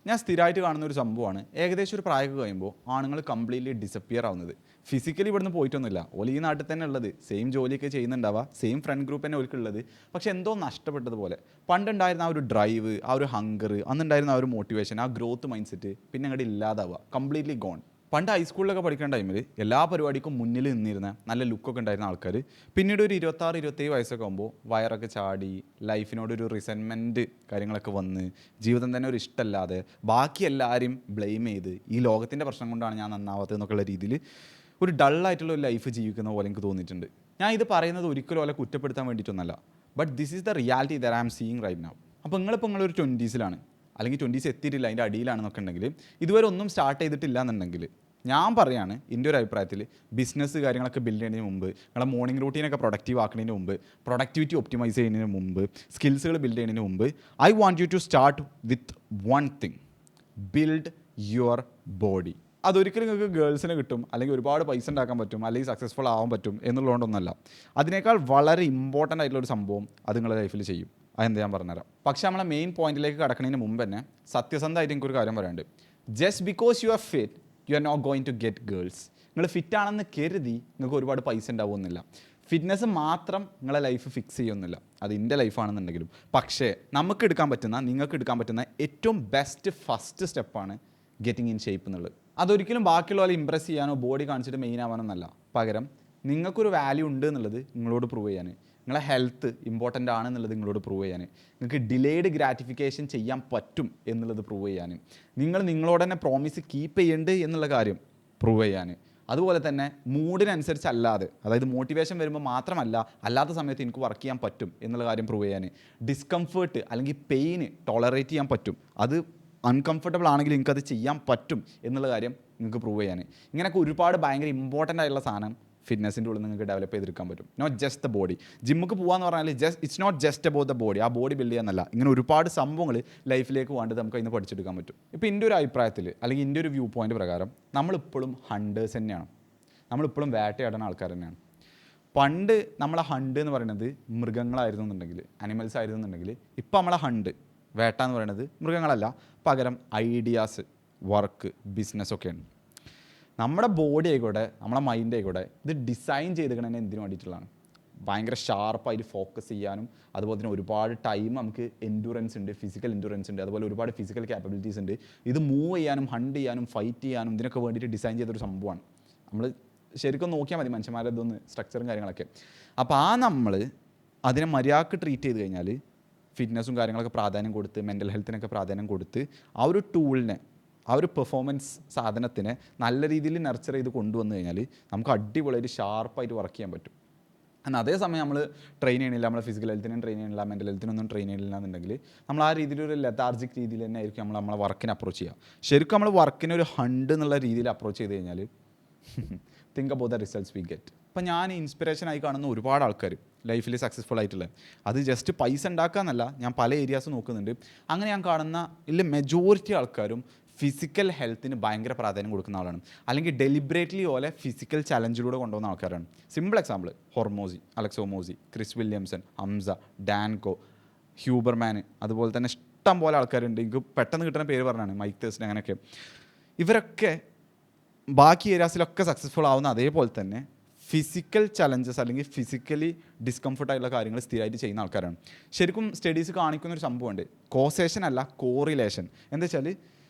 ഞാൻ സ്ഥിരമായിട്ട് കാണുന്ന ഒരു സംഭവമാണ്. ഏകദേശം ഒരു പ്രായമൊക്കെ കഴിയുമ്പോൾ ആണുങ്ങൾ കംപ്ലീറ്റ്ലി ഡിസപ്പിയർ ആവുന്നത്. ഫിസിക്കലി ഇവിടുന്ന് പോയിട്ടൊന്നുമില്ല, ഓല് ഈ നാട്ടിൽ തന്നെ ഉള്ളത്, സെയിം ജോലിയൊക്കെ ചെയ്യുന്നുണ്ടാവുക, സെയിം ഫ്രണ്ട് ഗ്രൂപ്പ് തന്നെ ഓൽക്കുള്ളത്. പക്ഷേ എന്തോ നഷ്ടപ്പെട്ടതുപോലെ. പണ്ടുണ്ടായിരുന്ന ആ ഒരു ഡ്രൈവ്, ആ ഒരു ഹങ്കർ, അന്നുണ്ടായിരുന്ന ആ ഒരു മോട്ടിവേഷൻ, ആ ഗ്രോത്ത് മൈൻഡ് സെറ്റ് പിന്നെ അങ്ങോട്ട് ഇല്ലാതാവുക, കംപ്ലീറ്റ്ലി ഗോൺ. പണ്ട് ഹൈസ്കൂളിലൊക്കെ പഠിക്കുന്ന ടൈമിൽ എല്ലാ പരിപാടിക്കും മുന്നിൽ നിന്നിരുന്ന നല്ല ലുക്കൊക്കെ ഉണ്ടായിരുന്ന ആൾക്കാർ പിന്നീട് ഒരു 26-27 വയസ്സൊക്കെ ആകുമ്പോൾ വയറൊക്കെ ചാടി, ലൈഫിനോടൊരു റിസെൻമെൻറ്റ് കാര്യങ്ങളൊക്കെ വന്ന്, ജീവിതം തന്നെ ഒരു ഇഷ്ടമല്ലാതെ ബാക്കി എല്ലാവരെയും ബ്ലെയിം ചെയ്ത് ഈ ലോകത്തിൻ്റെ പ്രശ്നം കൊണ്ടാണ് ഞാൻ നന്നാവാത്തത് എന്നൊക്കെയുള്ള രീതിയിൽ ഒരു ഡള്ളായിട്ടുള്ള ഒരു ലൈഫ് ജീവിക്കുന്ന പോലെ എനിക്ക് തോന്നിയിട്ടുണ്ട്. ഞാൻ ഇത് പറയുന്നത് ഒരിക്കലും പോലെ കുറ്റപ്പെടുത്താൻ വേണ്ടിയിട്ടൊന്നല്ല, but this is the reality that I am seeing right now. അപ്പോൾ നിങ്ങളൊരു 20s അല്ലെങ്കിൽ 20s എത്തിയിട്ടില്ല, അതിൻ്റെ അടിയിലാണെന്നൊക്കെ ഉണ്ടെങ്കിൽ, ഇതുവരെ ഒന്നും സ്റ്റാർട്ട് ചെയ്തിട്ടില്ല എന്നുണ്ടെങ്കിൽ, ഞാൻ പറയുകയാണ് എൻ്റെ ഒരു അഭിപ്രായത്തിൽ ബിസിനസ് കാര്യങ്ങളൊക്കെ ബിൽഡ് ചെയ്യുന്നതിന് മുമ്പ്, നിങ്ങളെ മോർണിംഗ് റൂട്ടീനൊക്കെ പ്രൊഡക്റ്റീവ് ആക്കുന്നതിന് മുമ്പ്, പ്രൊഡക്ടിവിറ്റി ഒപ്റ്റിമൈസ് ചെയ്യുന്നതിന് മുമ്പ്, സ്കിൽസുകൾ ബിൽഡ് ചെയ്യുന്നതിന് മുമ്പ്, I want you to start with one thing: build your body. അതൊരിക്കലും നിങ്ങൾക്ക് ഗേൾസിനെ കിട്ടും, അല്ലെങ്കിൽ ഒരുപാട് പൈസ ഉണ്ടാക്കാൻ പറ്റും, അല്ലെങ്കിൽ സക്സസ്ഫുൾ ആവാൻ പറ്റും എന്നുള്ളതുകൊണ്ടൊന്നല്ല. അതിനേക്കാൾ വളരെ ഇമ്പോർട്ടൻ്റ് ആയിട്ടുള്ളൊരു സംഭവം അത് നിങ്ങളുടെ ലൈഫിൽ ചെയ്യും. അതെന്ത് ഞാൻ പറഞ്ഞുതരാം. പക്ഷേ നമ്മളെ മെയിൻ പോയിന്റിലേക്ക് കടക്കുന്നതിന് മുമ്പ് തന്നെ സത്യസന്ധമായിട്ട് എനിക്കൊരു കാര്യം പറയാനുണ്ട്. Just because you are fit, you are not going to get girls. നിങ്ങൾ ഫിറ്റാണെന്ന് കരുതി നിങ്ങൾക്ക് ഒരുപാട് പൈസ ഉണ്ടാവുമെന്നില്ല. ഫിറ്റ്നസ് മാത്രം നിങ്ങളെ ലൈഫ് ഫിക്സ് ചെയ്യുന്നില്ല. അത് എൻ്റെ ലൈഫാണെന്നുണ്ടെങ്കിലും. പക്ഷേ നിങ്ങൾക്ക് എടുക്കാൻ പറ്റുന്ന, നിങ്ങൾക്ക് എടുക്കാൻ പറ്റുന്ന ഏറ്റവും ബെസ്റ്റ് ഫസ്റ്റ് സ്റ്റെപ്പാണ് ഗെറ്റിംഗ് ഇൻ ഷേപ്പ് എന്നുള്ളത്. അതൊരിക്കലും ബാക്കിയുള്ളവരെ ഇമ്പ്രസ് ചെയ്യാനോ ബോഡി കാണിച്ചിട്ട് മെയിൻ ആവാനോ എന്നല്ല. പകരം നിങ്ങൾക്കൊരു വാല്യൂ ഉണ്ട് എന്നുള്ളത് നിങ്ങളോട് പ്രൂവ് ചെയ്യാൻ, നിങ്ങളെ ഹെൽത്ത് ഇമ്പോർട്ടൻ്റ് ആണെന്നുള്ളത് നിങ്ങളോട് പ്രൂവ് ചെയ്യാൻ, നിങ്ങൾക്ക് ഡിലേഡ് ഗ്രാറ്റിഫിക്കേഷൻ ചെയ്യാൻ പറ്റും എന്നുള്ളത് പ്രൂവ് ചെയ്യാൻ, നിങ്ങളോട് തന്നെ പ്രോമിസ് കീപ്പ് ചെയ്യുന്നുണ്ട് എന്നുള്ള കാര്യം പ്രൂവ് ചെയ്യാൻ, അതുപോലെ തന്നെ മൂഡിനനുസരിച്ചല്ലാതെ, അതായത് മോട്ടിവേഷൻ വരുമ്പോൾ മാത്രമല്ല, അല്ലാത്ത സമയത്ത് എനിക്ക് വർക്ക് ചെയ്യാൻ പറ്റും എന്നുള്ള കാര്യം പ്രൂവ് ചെയ്യാൻ, ഡിസ്കംഫേർട്ട് അല്ലെങ്കിൽ പെയിന് ടോളറേറ്റ് ചെയ്യാൻ പറ്റും, അത് അൺകംഫർട്ടബിൾ ആണെങ്കിൽ എനിക്കത് ചെയ്യാൻ പറ്റും എന്നുള്ള കാര്യം നിങ്ങൾക്ക് പ്രൂവ് ചെയ്യാൻ, ഇങ്ങനെയൊക്കെ ഒരുപാട് ഭയങ്കര ഇമ്പോർട്ടൻ്റ് ആയിട്ടുള്ള സാധനം ഫിറ്റ്നസിൻ്റെ ഉള്ളിൽ നിങ്ങൾക്ക് ഡെവലപ്പ് ചെയ്തെടുക്കാൻ പറ്റും. Not just the body. ജിമ്മിക്ക് പോകാന്ന് പറഞ്ഞാൽ it's not just about the body. ആ ബോഡി ബിൽഡ് ചെയ്യാന്നല്ല, ഇങ്ങനെ ഒരുപാട് സംഭവങ്ങൾ ലൈഫിലേക്ക് വേണ്ടത് നമുക്ക് അതിന് പഠിച്ചെടുക്കാൻ പറ്റും. ഇപ്പോൾ എൻ്റെ ഒരു അഭിപ്രായത്തിൽ, അല്ലെങ്കിൽ എൻ്റെ ഒരു വ്യൂ പോയിൻ്റ് പ്രകാരം, നമ്മളിപ്പോഴും ഹണ്ടേഴ്സ് തന്നെയാണ്. നമ്മളിപ്പോഴും വേട്ടയാടുന്ന ആൾക്കാർ തന്നെയാണ്. പണ്ട് നമ്മളെ ഹണ്ട് എന്ന് പറയുന്നത് മൃഗങ്ങളായിരുന്നു എന്നുണ്ടെങ്കിൽ, അനിമൽസ് ആയിരുന്നു എന്നുണ്ടെങ്കിൽ, ഇപ്പോൾ നമ്മളെ ഹണ്ട്, വേട്ട എന്ന് പറയുന്നത് മൃഗങ്ങളല്ല, പകരം ഐഡിയാസ്, വർക്ക്, ബിസിനസ്സൊക്കെയാണ്. നമ്മുടെ ബോഡി ആയിക്കോട്ടെ, നമ്മുടെ മൈൻഡ് ആയിക്കോട്ടെ, ഇത് ഡിസൈൻ ചെയ്തിരിക്കണതിന് എന്തിനു വേണ്ടിയിട്ടുള്ളതാണ്? ഭയങ്കര ഷാർപ്പായിട്ട് ഫോക്കസ് ചെയ്യാനും, അതുപോലെ തന്നെ ഒരുപാട് ടൈം നമുക്ക് എൻഡുറൻസ് ഉണ്ട്, ഫിസിക്കൽ എൻഡുറൻസ് ഉണ്ട്, അതുപോലെ ഒരുപാട് ഫിസിക്കൽ ക്യാപ്പബിലിറ്റീസ് ഉണ്ട്. ഇത് മൂവ് ചെയ്യാനും, ഹണ്ട് ചെയ്യാനും, ഫൈറ്റ് ചെയ്യാനും, ഇതിനൊക്കെ വേണ്ടിയിട്ട് ഡിസൈൻ ചെയ്തൊരു സംഭവമാണ്. നമ്മൾ ശരിക്കും നോക്കിയാൽ മതി മനുഷ്യന്മാരെ ഇതൊന്ന്, സ്ട്രക്ചറും കാര്യങ്ങളൊക്കെ. അപ്പോൾ നമ്മൾ അതിനെ മര്യാദക്ക് ട്രീറ്റ് ചെയ്ത് കഴിഞ്ഞാൽ, ഫിറ്റ്നസ്സും കാര്യങ്ങളൊക്കെ പ്രാധാന്യം കൊടുത്ത്, മെൻ്റൽ ഹെൽത്തിനൊക്കെ പ്രാധാന്യം കൊടുത്ത്, ആ ഒരു ടൂളിനെ, ആ ഒരു പെർഫോമൻസ് സാധനത്തിനെ നല്ല രീതിയിൽ നർച്ചർ ചെയ്ത് കൊണ്ടുവന്നു കഴിഞ്ഞാൽ നമുക്ക് അടിപൊളിയായിട്ട് ഷാർപ്പായിട്ട് വർക്ക് ചെയ്യാൻ പറ്റും. എന്നാൽ അതേസമയം നമ്മൾ ട്രെയിൻ ചെയ്യണില്ല, നമ്മൾ ഫിസിക്കൽ ഹെൽത്തിനും ട്രെയിൻ ചെയ്യണില്ല, മെൻ്റൽ ഹെൽത്തിനൊന്നും ട്രെയിൻ ചെയ്യണില്ല എന്നുണ്ടെങ്കിൽ നമ്മൾ ആ രീതിയിലൊരു ലെതാർജിക് രീതിയിൽ തന്നെ ആയിരിക്കും നമ്മളെ വർക്കിനെ അപ്രോച്ച് ചെയ്യുക. ശരിക്കും നമ്മൾ വർക്കിനെ ഒരു ഹണ്ട് എന്നുള്ള രീതിയിൽ അപ്രോച്ച് ചെയ്ത് കഴിഞ്ഞാൽ think about the results we get. ഇപ്പം ഞാൻ ഇൻസ്പിറേഷനായി കാണുന്ന ഒരുപാട് ആൾക്കാർ ലൈഫിൽ സക്സസ്ഫുൾ ആയിട്ടുള്ള, അത് ജസ്റ്റ് പൈസ ഉണ്ടാക്കുക എന്നല്ല, ഞാൻ പല ഏരിയാസ് നോക്കുന്നുണ്ട്. അങ്ങനെ ഞാൻ കാണുന്ന മെജോറിറ്റി ആൾക്കാരും ഫിസിക്കൽ ഹെൽത്തിന് ഭയങ്കര പ്രാധാന്യം കൊടുക്കുന്ന ആളാണ്, അല്ലെങ്കിൽ ഡെലിബറേറ്റ്ലി പോലെ ഫിസിക്കൽ ചലഞ്ചിലൂടെ കൊണ്ടുപോകുന്ന ആൾക്കാരാണ്. Simple example: Alex Hormozi, Chris Williamson, Hamza, Danko, Huberman, അതുപോലെ തന്നെ ഇഷ്ടം പോലെ ആൾക്കാരുണ്ട്. എനിക്ക് പെട്ടെന്ന് കിട്ടുന്ന പേര് പറഞ്ഞാണ് മൈക്ക് തേഴ്സൺ. അങ്ങനെയൊക്കെ ഇവരൊക്കെ ബാക്കി ഏരിയാസിലൊക്കെ സക്സസ്ഫുൾ ആവുന്ന അതേപോലെ തന്നെ ഫിസിക്കൽ ചലഞ്ചസ് അല്ലെങ്കിൽ ഫിസിക്കലി ഡിസ്കംഫർട്ടായിട്ടുള്ള കാര്യങ്ങൾ സ്ഥിരമായിട്ട് ചെയ്യുന്ന ആൾക്കാരാണ്. ശരിക്കും സ്റ്റഡീസ് കാണിക്കുന്നൊരു സംഭവമുണ്ട്, കോസേഷൻ അല്ല കോറിലേഷൻ. എന്താ വെച്ചാൽ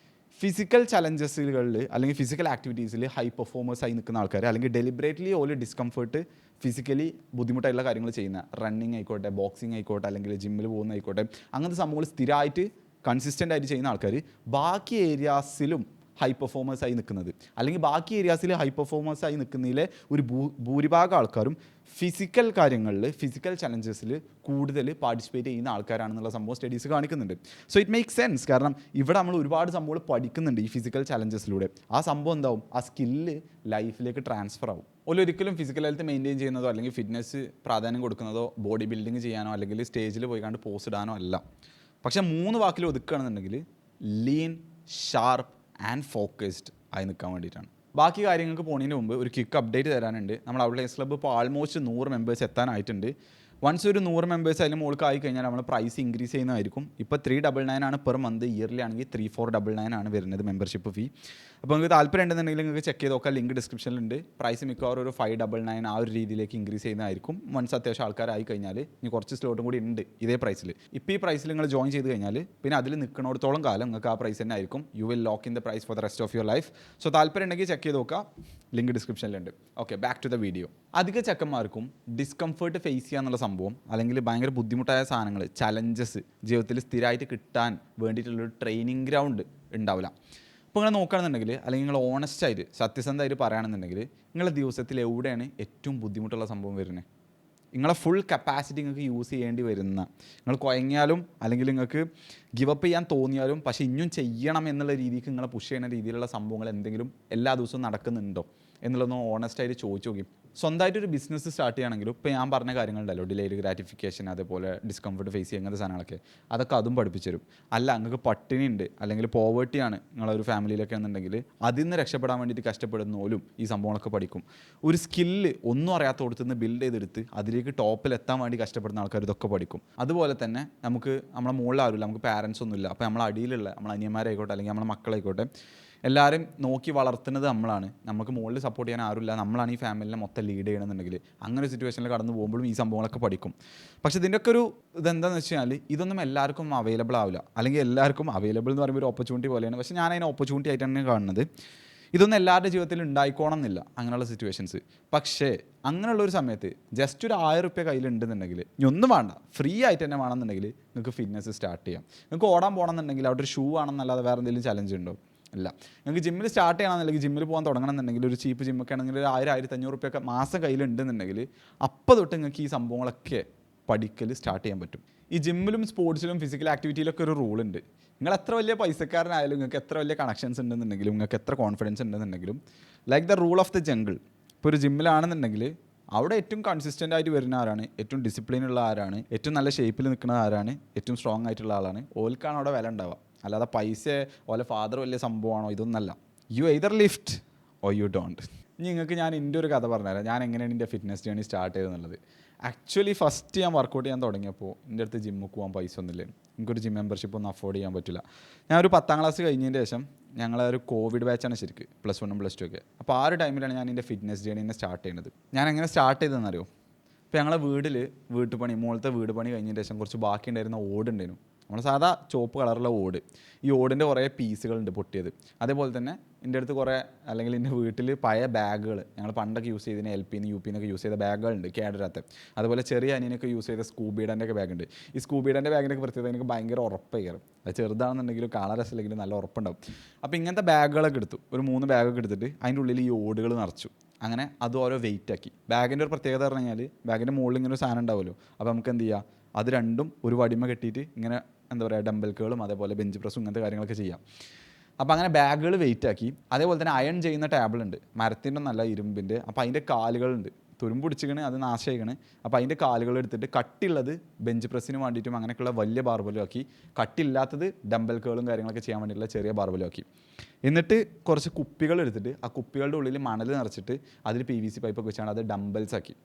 ഫിസിക്കൽ ചലഞ്ചസുകളിൽ അല്ലെങ്കിൽ ഫിസിക്കൽ ആക്ടിവിറ്റീസിൽ ഹൈ പെർഫോമേഴ്സായി നിൽക്കുന്ന ആൾക്കാർ, അല്ലെങ്കിൽ ഡെലിബറേറ്റ്ലി ഓല് ഡിസ്കംഫർട്ട്, ഫിസിക്കലി ബുദ്ധിമുട്ടായിട്ടുള്ള കാര്യങ്ങൾ ചെയ്യുന്ന, റണ്ണിങ് ആയിക്കോട്ടെ, ബോക്സിങ് ആയിക്കോട്ടെ, അല്ലെങ്കിൽ ജിമ്മിൽ പോകുന്ന ആയിക്കോട്ടെ, അങ്ങനത്തെ സംഭവങ്ങൾ സ്ഥിരമായിട്ട് കൺസിസ്റ്റൻ്റ് ആയിട്ട് ചെയ്യുന്ന ആൾക്കാർ ബാക്കി ഏരിയാസിലും ഹൈ പെർഫോമേഴ്സായി നിൽക്കുന്നത്, അല്ലെങ്കിൽ ബാക്കി ഏരിയാസിൽ ഹൈ പെർഫോമേഴ്സായി നിൽക്കുന്നതിലെ ഒരു ഭൂരിഭാഗം ആൾക്കാരും ഫിസിക്കൽ കാര്യങ്ങളിൽ, ഫിസിക്കൽ ചലഞ്ചസിൽ കൂടുതൽ പാർട്ടിസിപ്പേറ്റ് ചെയ്യുന്ന ആൾക്കാരാണെന്നുള്ള സംഭവം സ്റ്റഡീസ് കാണിക്കുന്നുണ്ട്. So it make sense. കാരണം ഇവിടെ നമ്മൾ ഒരുപാട് സംഭവങ്ങൾ പഠിക്കുന്നുണ്ട് ഈ ഫിസിക്കൽ ചലഞ്ചസിലൂടെ. ആ സംഭവം എന്താവും, ആ സ്കില്ല് ലൈഫിലേക്ക് ട്രാൻസ്ഫർ ആവും. ഒരിക്കലും ഫിസിക്കൽ ഹെൽത്ത് മെയിൻറ്റെയിൻ ചെയ്യുന്നതോ, അല്ലെങ്കിൽ ഫിറ്റ്നസ് പ്രാധാന്യം കൊടുക്കുന്നതോ, ബോഡി ബിൽഡിങ് ചെയ്യാനോ, അല്ലെങ്കിൽ സ്റ്റേജിൽ പോയി കണ്ട് പോസ്റ്റ് ഇടാനോ അല്ല. പക്ഷേ 3 വാക്കിൽ ഒതുക്കുകയാണെന്നുണ്ടെങ്കിൽ ലീൻ, ഷാർപ്പ് ആൻഡ് ഫോക്കസ്ഡ് ആയി നിൽക്കാൻ വേണ്ടിയിട്ടാണ്. ബാക്കി കാര്യങ്ങൾക്ക് പോകുന്നതിന് മുമ്പ് ഒരു ക്വിക്ക് അപ്ഡേറ്റ് തരാനുണ്ട്. നമ്മൾ ഔട്ട്ലൈൻസ് ക്ലബ്ബ് ഇപ്പോൾ ആൾമോസ്റ്റ് 100 മെമ്പേഴ്സ് എത്താനായിട്ടുണ്ട്. വൺസ് ഒരു 100 മെമ്പേഴ്സ് അതിന് മുകളിൽ ആയി കഴിഞ്ഞാൽ നമ്മൾ പ്രൈസ് ഇൻക്രീസ് ചെയ്യുന്നതായിരിക്കും. ഇപ്പോൾ 399 ആണ് പെർ മന്ത്, ഇയർലി ആണെങ്കിൽ 3499 ആണ് വരുന്നത് മെമ്പർഷിപ്പ് ഫീ. അപ്പോൾ നിങ്ങൾക്ക് താല്പര്യം ഉണ്ടെന്നുണ്ടെങ്കിൽ നിങ്ങൾക്ക് ചെക്ക് ചെയ്ത് നോക്കാം, ലിങ്ക് ഡിസ്ക്രിപ്ഷനിലുണ്ട്. പ്രൈസ് മിക്കവാറും ഒരു 599 ആ ഒരു രീതിയിലേക്ക് ഇൻക്രീസ് ചെയ്യുന്നതായിരിക്കും വൺസ് അത്യാവശ്യം ആൾക്കാരായി കഴിഞ്ഞാൽ. ഇനി കുറച്ച് സ്ലോട്ടും കൂടി ഉണ്ട് ഇതേ പ്രൈസിൽ. ഇപ്പോൾ ഈ പ്രൈസിൽ നിങ്ങൾ ജോയിൻ ചെയ്ത് കഴിഞ്ഞാൽ പിന്നെ അതിൽ നിൽക്കുന്നിടത്തോളം കാലം നിങ്ങൾക്ക് ആ പ്രൈസ് തന്നെ ആയിരിക്കും. You will lock in the price for the rest of your life. So താല്പര്യം ഉണ്ടെങ്കിൽ ചെക്ക് ചെയ്ത് നോക്കുക, ലിങ്ക് ഡിസ്ക്രിപ്ഷനിലുണ്ട്. Okay, back to the video. അധിക ചെക്കന്മാർക്കും ഡിസ്കംഫേർട്ട് ഫേസ് ചെയ്യുക എന്നുള്ള സംഭവം, അല്ലെങ്കിൽ ഭയങ്കര ബുദ്ധിമുട്ടായ സാധനങ്ങൾ, ചലഞ്ചസ് ജീവിതത്തിൽ സ്ഥിരമായിട്ട് കിട്ടാൻ വേണ്ടിയിട്ടുള്ളൊരു ട്രെയിനിങ് ഗ്രൗണ്ട് ഉണ്ടാവില്ല. ഇപ്പോൾ നിങ്ങൾ നോക്കുകയാണെന്നുണ്ടെങ്കിൽ, അല്ലെങ്കിൽ നിങ്ങൾ ഓണസ്റ്റായിട്ട് സത്യസന്ധമായിട്ട് പറയുകയാണെന്നുണ്ടെങ്കിൽ, നിങ്ങളുടെ ദിവസത്തിൽ എവിടെയാണ് ഏറ്റവും ബുദ്ധിമുട്ടുള്ള സംഭവം വരുന്നത്? നിങ്ങളെ ഫുൾ കപ്പാസിറ്റി നിങ്ങൾക്ക് യൂസ് ചെയ്യേണ്ടി വരുന്ന, നിങ്ങൾ കുഴങ്ങിയാലും അല്ലെങ്കിൽ നിങ്ങൾക്ക് ഗിവ് അപ്പ് ചെയ്യാൻ തോന്നിയാലും പക്ഷേ ഇനിയും ചെയ്യണം എന്നുള്ള രീതിക്ക് നിങ്ങളെ പുഷ് ചെയ്യുന്ന രീതിയിലുള്ള സംഭവങ്ങൾ എന്തെങ്കിലും എല്ലാ ദിവസവും നടക്കുന്നുണ്ടോ എന്നുള്ളതൊന്ന് ഓണസ്റ്റായിട്ട് ചോദിച്ചു നോക്കി. സ്വന്തമായിട്ടൊരു ബിസിനസ് സ്റ്റാർട്ട് ചെയ്യുകയാണെങ്കിലും ഇപ്പോൾ ഞാൻ പറഞ്ഞ കാര്യങ്ങളുണ്ടല്ലോ, ഡിലേഡ് ഗ്രാറ്റിഫിക്കേഷൻ, അതേപോലെ ഡിസ്കംഫർട്ട് ഫേസ് ചെയ്യുന്ന സാധനങ്ങളൊക്കെ, അതൊക്കെ അതും പഠിപ്പിച്ചു തരും. അല്ല നിങ്ങൾക്ക് പട്ടിണി ഉണ്ട് അല്ലെങ്കിൽ പോവേർട്ടിയാണ് നിങ്ങളൊരു ഫാമിലിയിലൊക്കെ എന്നുണ്ടെങ്കിൽ അതിൽ നിന്ന് രക്ഷപ്പെടാൻ വേണ്ടിയിട്ട് കഷ്ടപ്പെടുന്നോലും ഈ സംഭവങ്ങളൊക്കെ പഠിക്കും. ഒരു സ്കില്ല് ഒന്നും അറിയാത്തോടത്ത് നിന്ന് ബിൽഡ് ചെയ്തെടുത്ത് അതിലേക്ക് ടോപ്പിൽ എത്താൻ വേണ്ടി കഷ്ടപ്പെടുന്ന ആൾക്കാർ ഇതൊക്കെ പഠിക്കും. അതുപോലെ തന്നെ നമുക്ക് നമ്മളെ മുകളിൽ ആരുമില്ല, നമുക്ക് പാരൻസ് ഒന്നുമില്ല. അപ്പോൾ നമ്മളെ അടിയിലുള്ള നമ്മളെ അനിയന്മാരായിക്കോട്ടെ അല്ലെങ്കിൽ നമ്മളെ മക്കളായിക്കോട്ടെ എല്ലാവരും നോക്കി വളർത്തുന്നത് നമ്മളാണ്. നമുക്ക് മുകളിൽ സപ്പോർട്ട് ചെയ്യാൻ ആരുമില്ല, നമ്മളാണ് ഈ ഫാമിലിനെ മൊത്തം ലീഡ് ചെയ്യണമെന്നുണ്ടെങ്കിൽ അങ്ങനെ ഒരു സിറ്റുവേഷനിൽ കടന്നു പോകുമ്പോഴും ഈ സംഭവങ്ങളൊക്കെ പഠിക്കും. പക്ഷേ ഇതിൻ്റെയൊക്കെ ഒരു ഇതെന്താണെന്ന് വെച്ച് കഴിഞ്ഞാൽ ഇതൊന്നും എല്ലാവർക്കും അവൈലബിൾ ആവില്ല, അല്ലെങ്കിൽ എല്ലാവർക്കും അവൈലബിൾ എന്ന് പറയുമ്പോൾ ഒരു ഓപ്പർച്യൂണിറ്റി പോലെയാണ്. പക്ഷേ ഞാൻ അതിനെ ഓപ്പർച്യൂണിറ്റി ആയിട്ടാണ് കാണുന്നത്. ഇതൊന്നും എല്ലാവരുടെ ജീവിതത്തിൽ ഉണ്ടായിക്കോണം എന്നില്ല അങ്ങനെയുള്ള സിറ്റുവേഷൻസ്. പക്ഷേ അങ്ങനെയുള്ളൊരു സമയത്ത് ജസ്റ്റ് ഒരു 1000 റുപ്യ കയ്യിലുണ്ടെന്നുണ്ടെങ്കിൽ ഇനി ഒന്നും വേണ്ട, ഫ്രീ ആയിട്ട് തന്നെ വേണമെന്നുണ്ടെങ്കിൽ നിങ്ങൾക്ക് ഫിറ്റ്നസ് സ്റ്റാർട്ട് ചെയ്യാം. നിങ്ങൾക്ക് ഓടാൻ പോകണമെന്നുണ്ടെങ്കിൽ അവിടെ ഒരു ഷൂ ആണെന്നല്ലാതെ വേറെ എന്തെങ്കിലും ചലഞ്ച് ഉണ്ടോ? അല്ല. നിങ്ങൾക്ക് ജിമ്മിൽ സ്റ്റാർട്ട് ചെയ്യണമെന്നുണ്ടെങ്കിൽ, ജിമ്മിൽ പോകാൻ തുടങ്ങണമെന്നുണ്ടെങ്കിൽ, ഒരു ചീപ്പ് ജിമ്മൊക്കെ ആണെങ്കിൽ ഒരു 1000-1500 റുപ്യൊക്കെ മാസം കയ്യിലുണ്ടെന്നുണ്ടെങ്കിൽ അപ്പോൾ തൊട്ട് നിങ്ങൾക്ക് ഈ സംഭവങ്ങളൊക്കെ പഠിക്കൽ സ്റ്റാർട്ട് ചെയ്യാൻ പറ്റും. ഈ ജിമ്മിലും സ്പോർട്സിലും ഫിസിക്കൽ ആക്ടിവിറ്റിയിലൊക്കെ ഒരു റൂളുണ്ട്. നിങ്ങൾ എത്ര വലിയ പൈസക്കാരനായാലും, നിങ്ങൾക്ക് എത്ര വലിയ കണക്ഷൻസ് ഉണ്ടെന്നുണ്ടെങ്കിലും, നിങ്ങൾക്ക് എത്ര കോൺഫിഡൻസ് ഉണ്ടെന്നുണ്ടെങ്കിലും, like the rule of the jungle. ഇപ്പോൾ ഒരു ജിമ്മിലാണെന്നുണ്ടെങ്കിൽ അവിടെ ഏറ്റവും കൺസിസ്റ്റൻ്റ് ആയിട്ട് വരുന്ന ആരാണ്, ഏറ്റവും ഡിസിപ്ലിൻ ഉള്ള ആരാണ്, ഏറ്റവും നല്ല ഷേപ്പിൽ നിൽക്കുന്ന ആരാണ്, ഏറ്റവും സ്ട്രോങ് ആയിട്ടുള്ള ആളാണ്, ഓൽക്കാണ് അവിടെ വില ഉണ്ടാവുക. അല്ലാതെ പൈസ ഓലെ ഫാദർ വലിയ സംഭവമാണോ ഇതൊന്നല്ല. You either lift or you don't. നിങ്ങൾക്ക് ഞാൻ എൻ്റെ ഒരു കഥ പറഞ്ഞുതരാം, ഞാൻ എങ്ങനെയാണ് എൻ്റെ ഫിറ്റ്നസ് ജേണി സ്റ്റാർട്ട് ചെയ്തതെന്നുള്ളത്. ആക്ച്വലി ഫസ്റ്റ് ഞാൻ വർക്കൗട്ട് ചെയ്യാൻ തുടങ്ങിയപ്പോൾ എൻ്റെ അടുത്ത് ജിമ്മിൽ പോകാൻ പൈസ ഒന്നുമില്ല. എനിക്കൊരു ജിം മെമ്പർഷിപ്പ് ഒന്നും അഫോർഡ് ചെയ്യാൻ പറ്റില്ല. ഞാനൊരു 10ാം ക്ലാസ് കഴിഞ്ഞതിന് ശേഷം ഞങ്ങളൊരു കോവിഡ് ബാച്ചാണ് ശരിക്ക്, +1 +2 ഒക്കെ. അപ്പോൾ ആ ഒരു ടൈമിലാണ് ഞാൻ എൻ്റെ ഫിറ്റ്നസ് ജേണീനെ സ്റ്റാർട്ട് ചെയ്യുന്നത്. ഞാൻ എങ്ങനെ സ്റ്റാർട്ട് ചെയ്തതെന്നറിയോ? ഇപ്പോൾ ഞങ്ങളെ വീട്ടുപണി, മുകളിലത്തെ വീട് പണി കഴിഞ്ഞതിന് ശേഷം കുറച്ച് ബാക്കി ഉണ്ടായിരുന്ന ഓടുണ്ടായിരുന്നു. നമ്മൾ സാധാ ചുവപ്പ് കളറുള്ള ഓട്. ഈ ഓടിൻ്റെ കുറേ പീസുകളുണ്ട് പൊട്ടിയത്. അതേപോലെ തന്നെ എൻ്റെ അടുത്ത് കുറേ, അല്ലെങ്കിൽ എൻ്റെ വീട്ടിൽ പഴയ ബാഗുകൾ, ഞങ്ങൾ പണ്ടൊക്കെ യൂസ് ചെയ്തതിന് LP ന്ന് UP ന്നൊക്കെ യൂസ് ചെയ്ത ബാഗുകളുണ്ട് കേടരാത്ത. അതുപോലെ ചെറിയ അനിയനൊക്കെ യൂസ് ചെയ്ത സ്കൂബീഡൻ്റെ ഒക്കെ ബാഗുണ്ട്. ഈ സ്കൂബീഡൻ്റെ ബാഗിൻ്റെയൊക്കെ പ്രത്യേകത എനിക്ക് ഭയങ്കര ഉറപ്പായി കയറും. അത് ചെറുതാണെന്നുണ്ടെങ്കിലും കാണാൻ രസമില്ലെങ്കിലും നല്ല ഉറപ്പുണ്ടാവും. അപ്പോൾ ഇങ്ങനത്തെ ബാഗുകളൊക്കെ എടുത്തു, ഒരു 3 ബാഗൊക്കെ എടുത്തിട്ട് അതിൻ്റെ ഉള്ളിൽ ഈ ഓടുകൾ നിറച്ചു. അങ്ങനെ അത് ഓരോ വെയിറ്റ് ആക്കി. ബാഗിൻ്റെ ഒരു പ്രത്യേകത പറഞ്ഞു കഴിഞ്ഞാൽ ബാഗിൻ്റെ മുകളിൽ ഇങ്ങനെ ഒരു സാധനം ഉണ്ടാവുമല്ലോ. അപ്പോൾ നമുക്ക് എന്ത് ചെയ്യുക, അത് രണ്ടും ഒരു വടിമ കെട്ടിയിട്ട് ഇങ്ങനെ എന്താ പറയുക, ഡംബൽക്കുകളും അതേപോലെ ബെഞ്ച് പ്രസ്സും ഇങ്ങനത്തെ കാര്യങ്ങളൊക്കെ ചെയ്യാം. അപ്പോൾ അങ്ങനെ ബാഗുകൾ വെയിറ്റ് ആക്കി. അതേപോലെ തന്നെ അയൺ ചെയ്യുന്ന ടേബിളുണ്ട്, മരത്തിൻ്റെ നല്ല ഇരുമ്പിൻ്റെ. അപ്പോൾ അതിൻ്റെ കാലുകളുണ്ട്, തുരുമ്പ് പിടിച്ചിക്കണ്, അത് നാശമായിക്കണ്. അപ്പോൾ അതിൻ്റെ കാലുകൾ എടുത്തിട്ട് കട്ടിയുള്ളത് ബെഞ്ച് പ്രസ്സിന് വേണ്ടിയിട്ടും അങ്ങനെയൊക്കെയുള്ള വലിയ ബാർബലും ആക്കി, കട്ടില്ലാത്തത് ഡംബൽക്കുകളും കാര്യങ്ങളൊക്കെ ചെയ്യാൻ വേണ്ടിയിട്ടുള്ള ചെറിയ ബാർബലും ആക്കി. എന്നിട്ട് കുറച്ച് കുപ്പികൾ എടുത്തിട്ട് ആ കുപ്പികളുടെ ഉള്ളിൽ മണൽ നിറച്ചിട്ട് അതിൽ PVC പൈപ്പൊക്കെ വെച്ചാണ് അത് ഡംബൽസ് ആക്കി.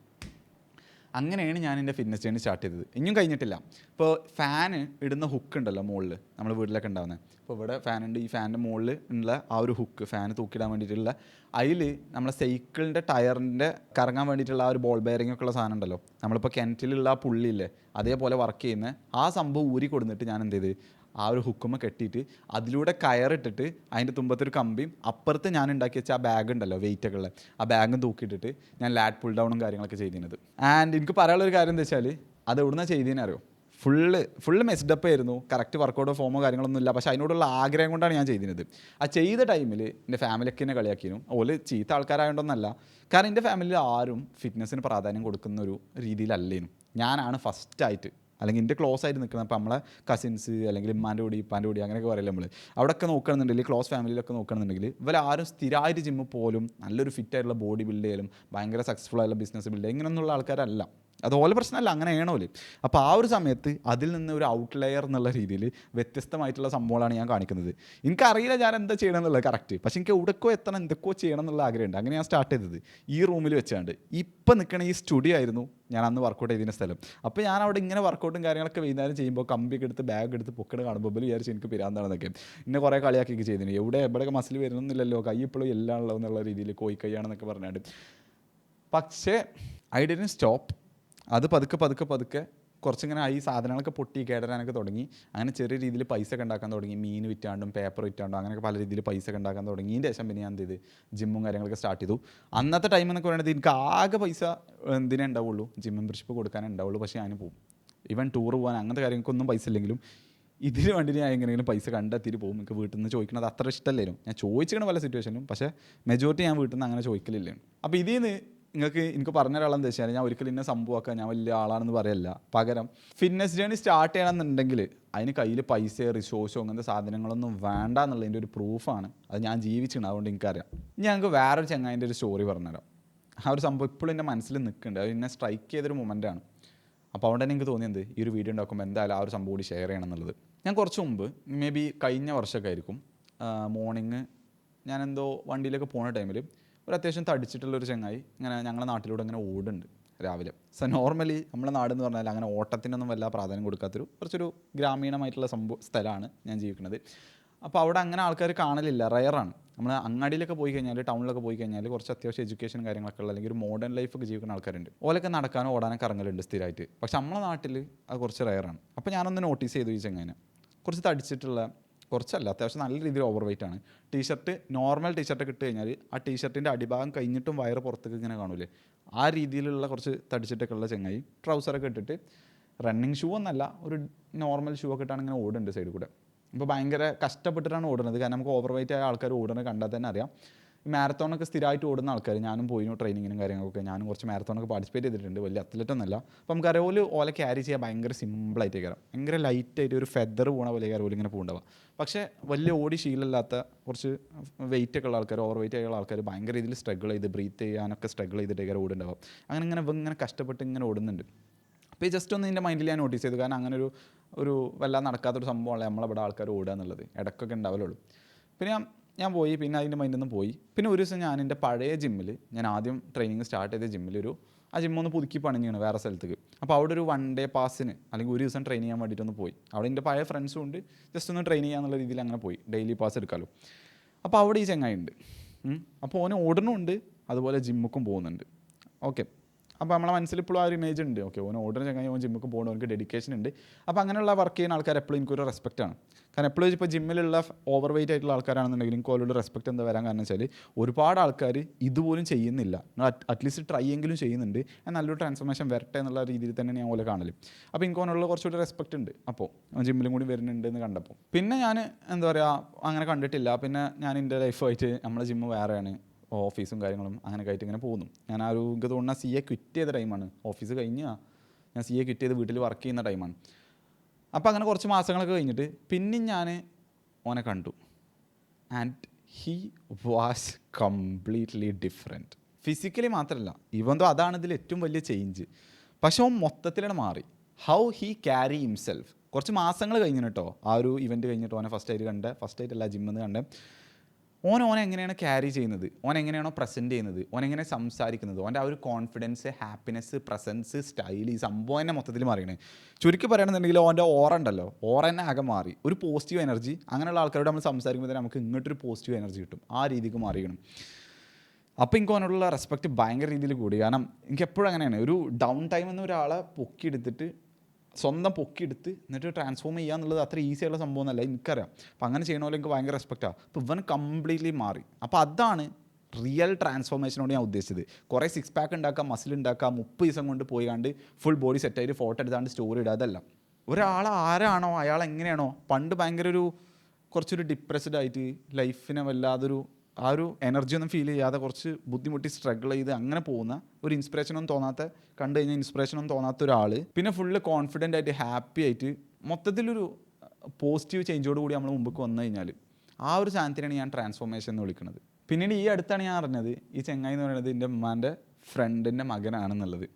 അങ്ങനെയാണ് ഞാൻ എൻ്റെ ഫിറ്റ്നസ് ജേണി സ്റ്റാർട്ട് ചെയ്തത്. ഇനിയും കഴിഞ്ഞിട്ടില്ല. ഇപ്പോൾ ഫാന് ഇടുന്ന ഹുക്ക് ഉണ്ടല്ലോ മുകളിൽ, നമ്മൾ വീട്ടിലൊക്കെ ഉണ്ടാകുന്നത്. ഇപ്പോൾ ഇവിടെ ഫാനുണ്ട്, ഈ ഫാനിൻ്റെ മുകളിൽ ഉള്ള ആ ഒരു ഹുക്ക്, ഫാൻ തൂക്കിടാൻ വേണ്ടിയിട്ടുള്ള, അതിൽ നമ്മളെ സൈക്കിളിൻ്റെ ടയറിൻ്റെ കറങ്ങാൻ വേണ്ടിയിട്ടുള്ള ആ ഒരു ബോൾ ബെയറിംഗ് ഒക്കെ ഉള്ള സാധനം ഉണ്ടല്ലോ, നമ്മളിപ്പോൾ കിണറ്റിലുള്ള ആ പുള്ളിയില്ലേ, അതേപോലെ വർക്ക് ചെയ്യുന്ന ആ സംഭവം ഊരി കൊടുത്തിട്ട് ഞാൻ എന്ത് ചെയ്ത്, ആ ഒരു ഹുക്കുമ്മ കെട്ടിയിട്ട് അതിലൂടെ കയറിട്ടിട്ട് അതിൻ്റെ തുമ്പത്തൊരു കമ്പിയും അപ്പുറത്ത് ഞാൻ ഉണ്ടാക്കി വെച്ച ആ ബാഗ് ഉണ്ടല്ലോ വെയിറ്റൊക്കെ ഉള്ള ആ ബാഗും തൂക്കിയിട്ടിട്ട് ഞാൻ ലാറ്റ് പുൾ ഡൗണും കാര്യങ്ങളൊക്കെ ചെയ്തിരുന്നത്. ആൻഡ് എനിക്ക് പറയാനുള്ളൊരു കാര്യം എന്താ വെച്ചാൽ, അത് എവിടുന്നാണ് ചെയ്തതിനെ അറിയോ? ഫുള്ള് മെസ്ഡപ്പ് ആയിരുന്നു. കറക്റ്റ് വർക്കൗട്ടോ ഫോമോ കാര്യങ്ങളൊന്നും ഇല്ല. പക്ഷേ അതിനോടുള്ള ആഗ്രഹം കൊണ്ടാണ് ഞാൻ ചെയ്തിരുന്നത്. ആ ചെയ്ത ടൈമിൽ എൻ്റെ ഫാമിലിയൊക്കെ എന്നെ കളിയാക്കിയിരുന്നു. ഓല് ചീത്ത ആൾക്കാരായതുകൊണ്ടൊന്നല്ല, കാരണം എൻ്റെ ഫാമിലിയിൽ ആരും ഫിറ്റ്നസ്സിന് പ്രാധാന്യം കൊടുക്കുന്ന ഒരു രീതിയിലല്ലേനും. ഞാനാണ് ഫസ്റ്റായിട്ട്, അല്ലെങ്കിൽ എൻ്റെ ക്ലോസ് ആയിട്ട് നിൽക്കുന്നത്. അപ്പോൾ നമ്മളെ കസിൻസ് അല്ലെങ്കിൽ ഉമ്മാൻ്റെ കൂടി ഇപ്പാൻ്റെ കൂടി അങ്ങനെയൊക്കെ പറയില്ല നമ്മൾ. അവിടെയൊക്കെ നോക്കുകയാണെന്നുണ്ടെങ്കിൽ, ക്ലോസ് ഫാമിലിയിലൊക്കെ നോക്കുകയാണെന്നുണ്ടെങ്കിൽ, ഇവരാരും സ്ഥിരമായിട്ട് ജിമ്മിൽ പോലും നല്ലൊരു ഫിറ്റായിട്ടുള്ള ബോഡി ബിൽഡ് ചെയ്യലും ഭയങ്കര സക്സസ്ഫുൾ ആയിട്ടുള്ള ബിസിനസ് ബിൽഡ് ചെയ്യുക ഇങ്ങനെയൊന്നുള്ള ആൾക്കാരല്ല. അതുപോലെ പ്രശ്നമല്ല, അങ്ങനെയാണോ. അപ്പോൾ ആ ഒരു സമയത്ത് അതിൽ നിന്ന് ഒരു ഔട്ട്ലെയർ എന്നുള്ള രീതിയിൽ വ്യത്യസ്തമായിട്ടുള്ള സംഭവങ്ങളാണ് ഞാൻ കാണിക്കുന്നത്. എനിക്കറിയില്ല ഞാൻ എന്താ ചെയ്യണം എന്നുള്ളത് കറക്റ്റ്, പക്ഷേ എനിക്ക് എവിടേക്കോ എത്തണം, എന്തൊക്കെയോ ചെയ്യണം എന്നുള്ള ആഗ്രഹമുണ്ട്. അങ്ങനെ ഞാൻ സ്റ്റാർട്ട് ചെയ്തത് ഈ റൂമിൽ വെച്ചാണ്ട്. ഇപ്പം നിൽക്കണ ഈ സ്റ്റുഡിയോ ആയിരുന്നു ഞാൻ അന്ന് വർക്കൗട്ട് ചെയ്തിരുന്ന സ്ഥലം. അപ്പോൾ ഞാൻ അവിടെ ഇങ്ങനെ വർക്കൗട്ടും കാര്യങ്ങളൊക്കെ വൈകുന്നേരം ചെയ്യുമ്പോൾ കമ്പിയൊക്കെ എടുത്ത് ബാഗ് എടുത്ത് പൊക്കട് കാണുമ്പോൾ വിചാരിച്ച് എനിക്ക് പിരാന്താണെന്നൊക്കെ എന്നെ കുറേ കളിയാക്കി ചെയ്തിന്. എവിടെയൊക്കെ മസിൽ വരുന്നില്ലല്ലോ, കൈ ഇപ്പോഴും എല്ലാം ഉള്ളൂ എന്നുള്ള രീതിയിൽ കോയി കൈയാണെന്നൊക്കെ പറഞ്ഞാണ്ട്. പക്ഷേ ഐ ഡിഡ്ന്റ് സ്റ്റോപ്പ്. അത് പതുക്കെ കുറച്ചിങ്ങനെ ഈ സാധനങ്ങളൊക്കെ പൊട്ടി കേടരാനൊക്കെ തുടങ്ങി. അങ്ങനെ ചെറിയ രീതിയിൽ പൈസ ഒക്കെ ഉണ്ടാക്കാൻ തുടങ്ങി. മീൻ വിറ്റാണ്ടും പേപ്പർ വിറ്റാണ്ടും അങ്ങനെയൊക്കെ പല രീതിയിൽ പൈസ ഒക്കെ ഉണ്ടാക്കാൻ തുടങ്ങി. ഇതിൻ്റെ ശേഷം പിന്നെ ഞാൻ എന്ത് ചെയ്ത് ജിമ്മും കാര്യങ്ങളൊക്കെ സ്റ്റാർട്ട് ചെയ്തു. അന്നത്തെ ടൈം എന്നൊക്കെ പറയുന്നത് എനിക്ക് ആകെ പൈസ എന്തിനേ ഉണ്ടാവുള്ളൂ, ജിം മെമ്പർഷിപ്പ് കൊടുക്കാനേ ഉണ്ടാവുള്ളൂ. പക്ഷേ ഞാൻ പോകും. ഈവൻ ടൂർ പോകാൻ അങ്ങനത്തെ കാര്യങ്ങൾക്കൊന്നും പൈസ ഇല്ലെങ്കിലും ഇതിന് വേണ്ടി ഞാൻ എങ്ങനെയെങ്കിലും പൈസ കണ്ടെത്തിയിട്ട് പോകും. എനിക്ക് വീട്ടിൽ നിന്ന് ചോദിക്കുന്നത് അത്ര ഇഷ്ടമല്ലായിരുന്നു. ഞാൻ ചോദിച്ചിരിക്കണ പല സിറ്റുവേഷനും, പക്ഷേ മെജോറിറ്റി ഞാൻ വീട്ടിൽ നിന്ന് അങ്ങനെ ചോദിക്കലില്ലാണ്. അപ്പോൾ ഇതിൽ നിന്ന് എനിക്ക് പറഞ്ഞ ഒരാളെന്ന് വെച്ചാൽ ഞാൻ ഒരിക്കലും ഇന്ന സംഭവമൊക്കെ ഞാൻ വലിയ ആളാണെന്ന് പറയല്ല. പകരം ഫിറ്റ്നസ് ജേണി സ്റ്റാർട്ട് ചെയ്യണമെന്നുണ്ടെങ്കിൽ അതിന് കയ്യിൽ പൈസയോ റിസോഴ്സോ അങ്ങനത്തെ സാധനങ്ങളൊന്നും വേണ്ട എന്നുള്ളതിൻ്റെ ഒരു പ്രൂഫാണ്. അത് ഞാൻ ജീവിച്ചിട്ടുണ്ട്, അതുകൊണ്ട് എനിക്കറിയാം. ഞങ്ങൾക്ക് വേറൊരു ചങ്ങാതിൻ്റെ ഒരു സ്റ്റോറി പറഞ്ഞുതരാം. ആ ഒരു സംഭവം ഇപ്പോഴും എൻ്റെ മനസ്സിൽ നിൽക്കുന്നുണ്ട്. അത് എന്നെ സ്ട്രൈക്ക് ചെയ്തൊരു മൊമെൻ്റാണ്. അപ്പോൾ അവിടെ തന്നെ എനിക്ക് തോന്നിയത് ഈ ഒരു വീഡിയോ ഉണ്ടാക്കുമ്പോൾ എന്തായാലും ആ ഒരു സംഭവം കൂടി ഷെയർ ചെയ്യണം എന്നുള്ളത്. ഞാൻ കുറച്ച് മുമ്പ് മേ ബി കഴിഞ്ഞ വർഷമൊക്കെ ആയിരിക്കും, മോർണിംഗ് ഞാനെന്തോ വണ്ടിയിലൊക്കെ പോകുന്ന ടൈമിൽ ഒരു അത്യാവശ്യം തടിച്ചിട്ടുള്ളൊരു ചങ്ങായി ഇങ്ങനെ ഞങ്ങളുടെ നാട്ടിലൂടെ ഇങ്ങനെ ഓടുന്നുണ്ട് രാവിലെ. സോ നോർമലി നമ്മുടെ നാടെന്ന് പറഞ്ഞാൽ അങ്ങനെ ഓട്ടത്തിനൊന്നും വല്ല പ്രാധാന്യം കൊടുക്കാത്തൊരു കുറച്ചൊരു ഗ്രാമീണമായിട്ടുള്ള സ്ഥലമാണ് ഞാൻ ജീവിക്കുന്നത്. അപ്പോൾ അവിടെ അങ്ങനെ ആൾക്കാർ കാണലില്ല, റയറാണ്. നമ്മൾ അങ്ങാടിയിലൊക്കെ പോയി കഴിഞ്ഞാൽ, ടൗണിലൊക്കെ പോയി കഴിഞ്ഞാൽ കുറച്ച് അത്യാവശ്യം എഡ്യൂക്കേഷൻ കാര്യങ്ങളൊക്കെ ഉള്ള അല്ലെങ്കിൽ ഒരു മോഡേൺ ലൈഫൊക്കെ ജീവിക്കുന്ന ആൾക്കാരുണ്ട്. ഓലൊക്കെ നടക്കാനോ ഓടാനൊക്കെ ഇറങ്ങലുണ്ട് സ്ഥിരമായിട്ട്. പക്ഷെ നമ്മളെ നാട്ടിൽ അത് കുറച്ച് റയറാണ്. അപ്പോൾ ഞാനൊന്ന് നോട്ടീസ് ചെയ്തു ഈ ചങ്ങാനെ. കുറച്ച് തടിച്ചിട്ടുള്ള, കുറച്ചല്ല അത്യാവശ്യം നല്ല രീതിയിൽ ഓവർ വെയിറ്റ് ആണ്. ടീഷർട്ട് നോർമൽ ടീഷർട്ടൊക്കെ ഇട്ട് കഴിഞ്ഞാൽ ആ ടീഷർട്ടിൻ്റെ അടിഭാഗം കഴിഞ്ഞിട്ടും വയറ് പുറത്തേക്ക് ഇങ്ങനെ കാണൂലേ, ആ രീതിയിലുള്ള കുറച്ച് തടിച്ചിട്ടൊക്കെ ഉള്ള ചങ്ങായി ട്രൗസറൊക്കെ ഇട്ടിട്ട് റണ്ണിങ് ഷൂ ഒന്നല്ല, ഒരു നോർമൽ ഷൂ ഒക്കെ ഇട്ടാണ് ഇങ്ങനെ ഓടുന്നുണ്ട് സൈഡിൽ കൂടെ. അപ്പോൾ ഭയങ്കര കഷ്ടപ്പെട്ടിട്ടാണ് ഓടുന്നത്. കാരണം നമുക്ക് ഓവർ വെയിറ്റ് ആയ ആൾക്കാർ ഓടുന്നത് കണ്ടാൽ തന്നെ അറിയാം. ഈ മാരത്തോണൊക്കെ സ്ഥിരമായിട്ട് ഓടുന്ന ആൾക്കാർ, ഞാനും പോയിനു ട്രെയിനിങ്ങിനും കാര്യങ്ങളൊക്കെ, ഞാനും കുറച്ച് മാരത്തോണൊക്കെ പാർട്ടിസിപ്പേറ്റ് ചെയ്തിട്ടുണ്ട്. വലിയ അത്ലറ്റ് ഒന്നല്ല. അപ്പോൾ നമുക്ക് അറിയാം ഓല ക്യാരി ചെയ്യാൻ ഭയങ്കര സിമ്പിളായിട്ട് കയറാം, ഭയങ്കര ലൈറ്റായിട്ട് ഒരു ഫെദർ പോകണ പോലെ കയറി ഇങ്ങനെ പോകണ്ടാവുക. പക്ഷേ വലിയ ഓടി ശീലമില്ലാത്ത കുറച്ച് വെയിറ്റ് ഒക്കെ ഉള്ള ആൾക്കാർ, ഓവർ വെയിറ്റ് ആയുള്ള ആൾക്കാർ ഭയങ്കര രീതിയിൽ സ്ട്രഗിൾ ചെയ്ത് ബ്രീത്ത് ചെയ്യാനൊക്കെ സ്ട്രഗിൾ ചെയ്തിട്ട് കയറി ഓടുന്നുണ്ടാവും. അങ്ങനെ കഷ്ടപ്പെട്ട് ഇങ്ങനെ ഓടുന്നുണ്ട്. അപ്പോൾ ഈ ജസ്റ്റ് ഒന്ന് എൻ്റെ മൈൻഡിൽ ഞാൻ നോട്ടീസ് ചെയ്തു. കാരണം അങ്ങനെ ഒരു വല്ലാതെ നടക്കാത്തൊരു സംഭവമല്ല നമ്മളിവിടെ ആൾക്കാർ ഓടുക എന്നുള്ളത്, ഇടയ്ക്കൊക്കെ ഉണ്ടാവലുള്ളൂ. പിന്നെ ഞാൻ പോയി, പിന്നെ അതിൻ്റെ മൈൻഡിൽ നിന്ന് പോയി. പിന്നെ ഒരു ദിവസം ഞാൻ എൻ്റെ പഴയ ജിമ്മിൽ, ഞാൻ ആദ്യം ട്രെയിനിങ് സ്റ്റാർട്ട് ചെയ്ത ജിമ്മിൽ ആ ജിമ്മൊന്ന് പുതുക്കി പണിഞ്ഞാണ് വേറെ സ്ഥലത്തേക്ക്. അപ്പോൾ അവിടെ ഒരു 1 ഡേ പാസിന് അല്ലെങ്കിൽ ഒരു ദിവസം ട്രെയിൻ ചെയ്യാൻ വേണ്ടിയിട്ടൊന്ന് പോയി. അവിടെ എൻ്റെ പഴയ ഫ്രണ്ട്സും ഉണ്ട്, ജസ്റ്റ് ഒന്ന് ട്രെയിൻ ചെയ്യാന്നുള്ള രീതിയിൽ അങ്ങനെ പോയി. ഡെയിലി പാസ് എടുക്കാമല്ലോ. അപ്പോൾ അവിടെ ഈ ചങ്ങായി ഉണ്ട്. അപ്പോൾ ഓന് ഓടണമുണ്ട്, അതുപോലെ ജിമ്മുക്കും പോകുന്നുണ്ട്. ഓക്കെ, അപ്പോൾ നമ്മളെ മനസ്സിൽ ഇപ്പോഴും ആ ഒരു ഇമേജ് ഉണ്ട്. ഓക്കെ, ഓൻ ഓടുന്ന ചങ്ങായി, ഓൻ ജിമ്മൊക്കെ പോകണം, ഓനക്ക് ഡെഡിക്കേഷൻ ഉണ്ട്. അപ്പോൾ അങ്ങനെയുള്ള വർക്ക് ചെയ്യുന്ന ആൾക്കാർ എപ്പോഴും എനിക്കൊരു റെസ്പെക്റ്റാണ്. കാരണം എപ്പോഴും ഇപ്പോൾ ജിമ്മിലുള്ള ഓവർ വെയിറ്റ് ആയിട്ടുള്ള ആൾക്കാരാണെന്നുണ്ടെങ്കിൽ എനിക്ക് അവരോട് റെസ്പെക്റ്റ് എന്താ വരാൻ കാരണം വെച്ചാൽ ഒരുപാട് ആൾക്കാർ ഇതുപോലും ചെയ്യുന്നില്ല, അറ്റ്ലീസ്റ്റ് ട്രൈ എങ്കിലും ചെയ്യുന്നുണ്ട്. നല്ലൊരു ട്രാൻസ്ഫോർമേഷൻ വരട്ടെ എന്നുള്ള രീതിയിൽ തന്നെ ഞാൻ ഓലെ കാണല്. അപ്പോൾ എനിക്ക് അവനുള്ള കുറച്ചുകൂടി റെസ്പെക്റ്റ് ഉണ്ട്. അപ്പോൾ ജിമ്മിലും കൂടി വരുന്നുണ്ട് എന്ന് കണ്ടപ്പോൾ പിന്നെ ഞാൻ എന്താ പറയുക, അങ്ങനെ കണ്ടിട്ടില്ല. പിന്നെ ഞാൻ എൻ്റെ ലൈഫായിട്ട് നമ്മളെ ജിമ്മ് വേറെയാണ്, ഓഫീസും കാര്യങ്ങളും അങ്ങനെയൊക്കെ ആയിട്ട് ഇങ്ങനെ പോകുന്നു. ഞാൻ എനിക്ക് തോന്നുന്ന CA ക്വിറ്റ് ചെയ്ത ടൈമാണ്. ഓഫീസ് കഴിഞ്ഞ് ഞാൻ CA ക്വിറ്റ് ചെയ്ത് വീട്ടിൽ വർക്ക് ചെയ്യുന്ന ടൈമാണ്. അപ്പോൾ അങ്ങനെ കുറച്ച് മാസങ്ങളൊക്കെ കഴിഞ്ഞിട്ട് പിന്നെ ഞാൻ ഓനെ കണ്ടു. And he was completely different. Physically മാത്രമല്ല, ഈവൻ ദോ അതാണ് ഇതിൽ ഏറ്റവും വലിയ ചേഞ്ച്. പക്ഷെ ഓൻ മൊത്തത്തിലാണ് മാറി. How he carry himself. കുറച്ച് മാസങ്ങൾ കഴിഞ്ഞു കേട്ടോ, ആ ഒരു ഇവൻറ്റ് കഴിഞ്ഞിട്ട് ഓനെ ഫസ്റ്റ് ആയിട്ടല്ല ജിമ്മിൽ നിന്ന് കണ്ടേ. ഓനെ എങ്ങനെയാണ് ക്യാരി ചെയ്യുന്നത്, എങ്ങനെയാണോ പ്രസൻറ്റ് ചെയ്യുന്നത്, എങ്ങനെ സംസാരിക്കുന്നത്, ഓൻ്റെ ആ ഒരു കോൺഫിഡൻസ്, ഹാപ്പിനെസ്, പ്രസൻസ്, സ്റ്റൈൽ, ഈ സംഭവം തന്നെ മൊത്തത്തിൽ മാറിയാണ്. ചുരുക്കി പറയുകയാണെന്നുണ്ടെങ്കിൽ ഓൻ്റെ ഓറ ഉണ്ടല്ലോ, ഓറ തന്നെ ആകെ മാറി. ഒരു പോസിറ്റീവ് എനർജി, അങ്ങനെയുള്ള ആൾക്കാരോട് നമ്മൾ സംസാരിക്കുമ്പോൾ തന്നെ നമുക്ക് ഇങ്ങോട്ടൊരു പോസിറ്റീവ് എനർജി കിട്ടും. ആ രീതിക്ക് മാറിക്കണം. അപ്പോൾ എനിക്ക് അവനോടുള്ള റെസ്പെക്റ്റ് ഭയങ്കര രീതിയിൽ കൂടി. കാരണം എനിക്ക് എപ്പോഴും അങ്ങനെയാണ്, ഒരു ഡൗൺ ടൈം എന്ന് ഒരാളെ പൊക്കിയെടുത്തിട്ട് സ്വന്തം പൊക്കിയെടുത്ത് എന്നിട്ട് ട്രാൻസ്ഫോം ചെയ്യുക എന്നുള്ളത് അത്ര ഈസി ആയിട്ടുള്ള സംഭവം എന്നല്ല, എനിക്കറിയാം. അപ്പോൾ അങ്ങനെ ചെയ്യണമല്ലോ എനിക്ക് ഭയങ്കര റെസ്പെക്റ്റാണ്. അപ്പോൾ ഇവൻ കംപ്ലീറ്റ്ലി മാറി. അപ്പോൾ അതാണ് റിയൽ ട്രാൻസ്ഫോർമേഷനോട് ഞാൻ ഉദ്ദേശിച്ചത്. കുറേ 6 പാക്ക് ഉണ്ടാക്കാം, മസിൽ ഉണ്ടാക്കാം, 30 ദിവസം കൊണ്ട് പോയാണ്ട് ഫുൾ ബോഡി സെറ്റായിട്ട് ഫോട്ടോ എടുത്താണ്ട് സ്റ്റോറി ഇടുക, അതല്ല. ഒരാൾ ആരാണോ, അയാൾ എങ്ങനെയാണോ പണ്ട് ഭയങ്കര കുറച്ചൊരു ഡിപ്രസ്ഡ് ആയിട്ട് ലൈഫിനെ വല്ലാതൊരു ആ ഒരു എനർജി ഒന്നും ഫീൽ ചെയ്യാതെ കുറച്ച് ബുദ്ധിമുട്ടി സ്ട്രഗിൾ ചെയ്ത് അങ്ങനെ പോകുന്ന, ഒരു ഇൻസ്പിറേഷനൊന്നും തോന്നാത്ത, കണ്ടു കഴിഞ്ഞാൽ ഇൻസ്പിറേഷനൊന്നും തോന്നാത്ത ഒരാൾ പിന്നെ ഫുള്ള് കോൺഫിഡൻ്റ് ആയിട്ട് ഹാപ്പി ആയിട്ട് മൊത്തത്തിലൊരു പോസിറ്റീവ് ചേഞ്ചോട് കൂടി നമ്മൾ മുമ്പ് വന്നു കഴിഞ്ഞാൽ ആ ഒരു സാധനത്തിനാണ് ഞാൻ ട്രാൻസ്ഫോർമേഷൻ എന്ന് വിളിക്കുന്നത്. പിന്നീട് ഈ അടുത്താണ് ഞാൻ അറിഞ്ഞത് ഈ ചെങ്ങായി എന്ന് പറയുന്നത് എൻ്റെ ഉമ്മാൻ്റെ ഫ്രണ്ടിൻ്റെ മകനാണെന്നുള്ളത്.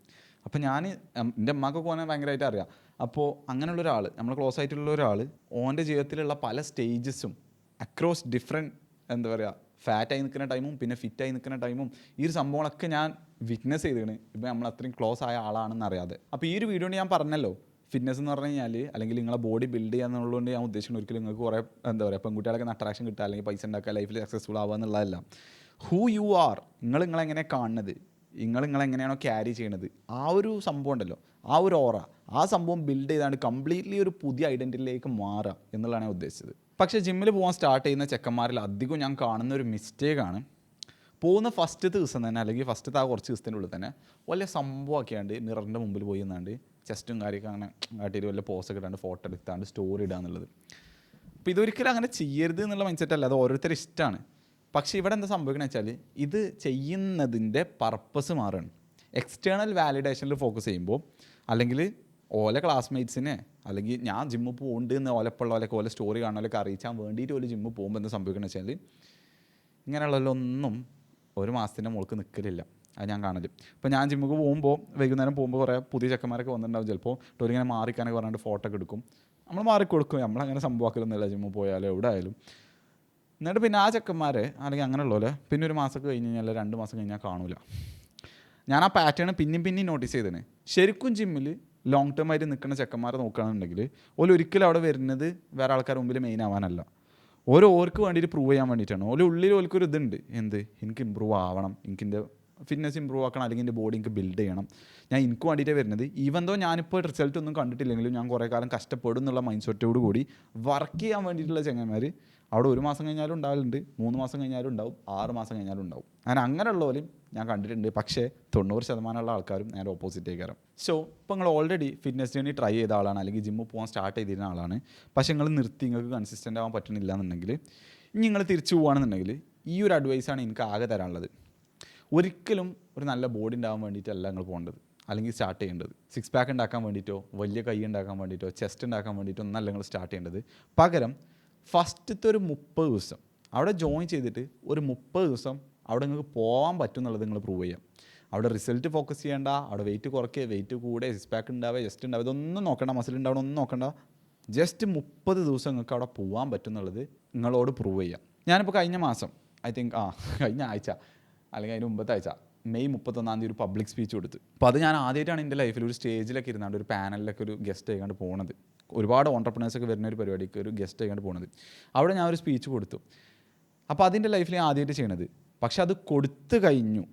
അപ്പോൾ ഞാൻ എൻ്റെ അമ്മക്കൊക്കെ ഓനെ ഭയങ്കരമായിട്ട് അറിയാം. അപ്പോൾ അങ്ങനെയുള്ള ഒരാൾ, നമ്മൾ ക്ലോസ് ആയിട്ടുള്ള ഒരാൾ, ഓൻ്റെ ജീവിതത്തിലുള്ള പല സ്റ്റേജസും അക്രോസ് ഡിഫറെൻറ്റ് എന്താ പറയുക, ഫാറ്റായി നിൽക്കുന്ന ടൈമും പിന്നെ ഫിറ്റായി നിൽക്കുന്ന ടൈമും ഈ ഒരു സംഭവങ്ങളൊക്കെ ഞാൻ വിറ്റ്നസ് ചെയ്തിരുന്നു. ഇപ്പം നമ്മൾ അത്രയും ക്ലോസ് ആയ ആളാണെന്ന് അറിയാതെ. അപ്പോൾ ഈ ഒരു വീഡിയോ കൊണ്ട് ഞാൻ പറഞ്ഞല്ലോ, ഫിറ്റ്നസ് എന്ന് പറഞ്ഞു കഴിഞ്ഞാൽ അല്ലെങ്കിൽ നിങ്ങളെ ബോഡി ബിൽഡ് ചെയ്യാന്നുള്ളതുകൊണ്ട് ഞാൻ ഉദ്ദേശിക്കുന്നത് ഒരിക്കലും നിങ്ങൾക്ക് കുറേ എന്താ പറയുക പെൺകുട്ടികളൊക്കെ അട്രാക്ഷൻ കിട്ടുക അല്ലെങ്കിൽ പൈസ ഉണ്ടാക്കുക ലൈഫിൽ സക്സസ്ഫുൾ ആവുക എന്നുള്ളതല്ല. ഹൂ യു ആർ, നിങ്ങളെങ്ങനെ കാണുന്നത്, നിങ്ങളെങ്ങനെയാണോ ക്യാരി ചെയ്യണത്, ആ ഒരു സംഭവം ഉണ്ടല്ലോ, ആ ഒരു ഓറ, ആ സംഭവം ബിൽഡ് ചെയ്താണ്ട് കംപ്ലീറ്റ്ലി ഒരു പുതിയ ഐഡൻറ്റിറ്റിയിലേക്ക് മാറുക എന്നുള്ളതാണ് ഞാൻ ഉദ്ദേശിച്ചത്. പക്ഷേ ജിമ്മിൽ പോകാൻ സ്റ്റാർട്ട് ചെയ്യുന്ന ചെക്കന്മാരിൽ അധികം ഞാൻ കാണുന്ന ഒരു മിസ്റ്റേക്കാണ്, പോകുന്ന ഫസ്റ്റ് ദിവസം തന്നെ അല്ലെങ്കിൽ ഫസ്റ്റത്തെ ആ കുറച്ച് ദിവസത്തിൻ്റെ ഉള്ളിൽ തന്നെ വലിയ സംഭവമൊക്കെയാണ്ട് മിററിൻ്റെ മുമ്പിൽ പോയി നിന്നാണ്ട് ചെസ്റ്റും കാര്യമൊക്കെ അങ്ങനെ കാട്ടിയിട്ട് വല്ല പോസൊക്കെ ഇടാണ്ട് ഫോട്ടോ എടുത്താണ്ട് സ്റ്റോറി ഇടുക എന്നുള്ളത്. അപ്പോൾ ഇതൊരിക്കലും അങ്ങനെ ചെയ്യരുത് എന്നുള്ള മൈൻഡ് സെറ്റ് അല്ല, അത് ഓരോരുത്തരും ഇഷ്ടമാണ്. പക്ഷേ ഇവിടെ എന്താ സംഭവിക്കുന്നത് വെച്ചാൽ ഇത് ചെയ്യുന്നതിൻ്റെ പർപ്പസ് മാറുകയാണ്. എക്സ്റ്റേണൽ വാലിഡേഷനിൽ ഫോക്കസ് ചെയ്യുമ്പോൾ അല്ലെങ്കിൽ ഓല ക്ലാസ്മേറ്റ്സിനെ അല്ലെങ്കിൽ ഞാൻ ജിമ്മിൽ പോകുന്നുണ്ട് എന്ന് ഓലപ്പുള്ള ഓലൊക്കെ ഓല സ്റ്റോറി കാണാനൊക്കെ അറിയിച്ചാൽ വേണ്ടിയിട്ട് ഒരു ജിമ്മിൽ പോകുമ്പോൾ എന്താ സംഭവിക്കുന്നത് വെച്ചാൽ ഇങ്ങനെയുള്ളതിലൊന്നും ഒരു മാസത്തിൻ്റെ മുകൾക്ക് നിൽക്കലില്ല. അത് ഞാൻ കാണല്. ഇപ്പോൾ ഞാൻ ജിമ്മിൽ പോകുമ്പോൾ വൈകുന്നേരം പോകുമ്പോൾ കുറേ പുതിയ ചെക്കന്മാരൊക്കെ വന്നിട്ടുണ്ടാവും. ചിലപ്പോൾ ടോലിങ്ങനെ മാറിക്കാനൊക്കെ പറഞ്ഞിട്ട് ഫോട്ടോ ഒക്കെ എടുക്കും. നമ്മൾ മാറിക്കൊടുക്കും, നമ്മളങ്ങനെ സംഭവമാക്കലൊന്നുമില്ല ജിമ്മിൽ പോയാലും എവിടെ ആയാലും. എന്നിട്ട് പിന്നെ ആ ചെക്കന്മാരെ അല്ലെങ്കിൽ അങ്ങനെയുള്ളപോലെ പിന്നെ ഒരു മാസമൊക്കെ കഴിഞ്ഞ് കഴിഞ്ഞാൽ 2 മാസം കഴിഞ്ഞാൽ കാണൂല. ഞാൻ ആ പാറ്റേൺ പിന്നെയും നോട്ടീസ് ചെയ്തേനെ. ശരിക്കും ജിമ്മിൽ ലോങ് ടേം ആയിട്ട് നിൽക്കുന്ന ചെക്കന്മാരെ നോക്കുകയാണെന്നുണ്ടെങ്കിൽ ഒരിക്കലും അവിടെ വരുന്നത് വേറെ ആൾക്കാരുടെ മുമ്പിൽ മെയിൻ ആവാനല്ല, ഓർക്ക് വേണ്ടിയിട്ട് പ്രൂവ് ചെയ്യാൻ വേണ്ടിയിട്ടാണ്. ഉള്ളിൽ ഓർക്കൊരു ഇതുണ്ട്, എനിക്ക് ഇമ്പ്രൂവ് ആവണം, എനിക്കെൻ്റെ ഫിറ്റ്നസ് ഇമ്പ്രൂവ് ആക്കണം, അല്ലെങ്കിൽ എൻ്റെ ബോഡി എനിക്ക് ബിൽഡ് ചെയ്യണം, ഞാൻ എനിക്ക് വേണ്ടിയിട്ടേ വരുന്നത്. ഈവൻ ദോ ഞാനിപ്പോൾ റിസൾട്ട് ഒന്നും കണ്ടിട്ടില്ലെങ്കിലും ഞാൻ കുറേ കാലം കഷ്ടപ്പെടും എന്നുള്ള മൈൻഡ് സെറ്റോട് കൂടി വർക്ക് ചെയ്യാൻ വേണ്ടിയിട്ടുള്ള ചെങ്ങന്മാർ അവിടെ 1 മാസം കഴിഞ്ഞാലും ഉണ്ടാവലുണ്ട്, 3 മാസം കഴിഞ്ഞാലും ഉണ്ടാവും, 6 മാസം കഴിഞ്ഞാലും ഉണ്ടാവും. അങ്ങനെയുള്ളവരും ഞാൻ കണ്ടിട്ടുണ്ട്. പക്ഷേ 90% ആൾക്കാരും നേരെ ഓപ്പോസിറ്റ് ആയിക്കാരം. സോ ഇപ്പോൾ നിങ്ങൾ ഓൾറെഡി ഫിറ്റ്നസ് ജേണി ട്രൈ ചെയ്ത ആളാണ് അല്ലെങ്കിൽ ജിമ്മിൽ പോകാൻ സ്റ്റാർട്ട് ചെയ്തിരുന്ന ആളാണ്, പക്ഷേ നിങ്ങൾ നിർത്തി, നിങ്ങൾക്ക് കൺസിസ്റ്റൻ്റ് ആവാൻ പറ്റുന്നില്ല എന്നുണ്ടെങ്കിൽ, ഇനി നിങ്ങൾ തിരിച്ചു പോകുകയാണെന്നുണ്ടെങ്കിൽ ഈ ഒരു അഡ്വൈസാണ് എനിക്ക് ആകെ തരാനുള്ളത്. ഒരിക്കലും ഒരു നല്ല ബോഡി ഉണ്ടാകാൻ വേണ്ടിയിട്ടല്ല നിങ്ങൾ പോകേണ്ടത് അല്ലെങ്കിൽ സ്റ്റാർട്ട് ചെയ്യേണ്ടത്. 6 പാക്ക് ഉണ്ടാക്കാൻ വേണ്ടിയിട്ടോ വലിയ കൈ ഉണ്ടാക്കാൻ വേണ്ടിയിട്ടോ ചെസ്റ്റ് ഉണ്ടാക്കാൻ വേണ്ടിയിട്ടോ ഒന്നല്ല നിങ്ങൾ സ്റ്റാർട്ട് ചെയ്യേണ്ടത്. പകരം ഫസ്റ്റത്തെ ഒരു 30 ദിവസം അവിടെ ജോയിൻ ചെയ്തിട്ട് ഒരു 30 ദിവസം അവിടെ നിങ്ങൾക്ക് പോകാൻ പറ്റും എന്നുള്ളത് നിങ്ങൾ പ്രൂവ് ചെയ്യാം. അവിടെ റിസൾട്ട് ഫോക്കസ് ചെയ്യേണ്ട, അവിടെ വെയിറ്റ് കുറയ്ക്കുക, വെയിറ്റ് കൂടെ, 6 പാക്ക് ഉണ്ടാവുക, ചെസ്റ്റ് ഉണ്ടാവുക, ഇതൊന്നും നോക്കണ്ട, മസിൽ ഉണ്ടാവണം ഒന്നും നോക്കണ്ട. ജസ്റ്റ് 30 ദിവസം നിങ്ങൾക്ക് അവിടെ പോകാൻ പറ്റും എന്നുള്ളത് നിങ്ങളോട് പ്രൂവ് ചെയ്യാം. ഞാനിപ്പോൾ കഴിഞ്ഞ മാസം കഴിഞ്ഞ ആഴ്ച അല്ലെങ്കിൽ അതിന് മുമ്പത്തെ ആഴ്ച മെയ് 31 ഒരു പബ്ലിക് സ്പീച്ച് കൊടുത്തു. അപ്പോൾ അത് ഞാൻ ആദ്യമായിട്ടാണ് എൻ്റെ ലൈഫിൽ ഒരു സ്റ്റേജിലൊക്കെ ഇരുന്നാണ്ട് ഒരു പാനലിലൊക്കെ ഒരു ഗസ്റ്റ് ആയിക്കാണ്ട് പോകുന്നത്. ഒരുപാട് ഓൺട്രപ്രണേഴ്സൊക്കെ വരുന്ന ഒരു പരിപാടിക്ക് ഒരു ഗസ്റ്റ് ആയിക്കാണ്ട് പോകുന്നത്. അവിടെ ഞാൻ ഒരു സ്പീച്ച് കൊടുത്തു. അപ്പോൾ അതിൻ്റെ ലൈഫിൽ ഞാൻ ആദ്യമായിട്ട് ചെയ്യണത്. പക്ഷെ അത് കൊടുത്തു കഴിഞ്ഞു.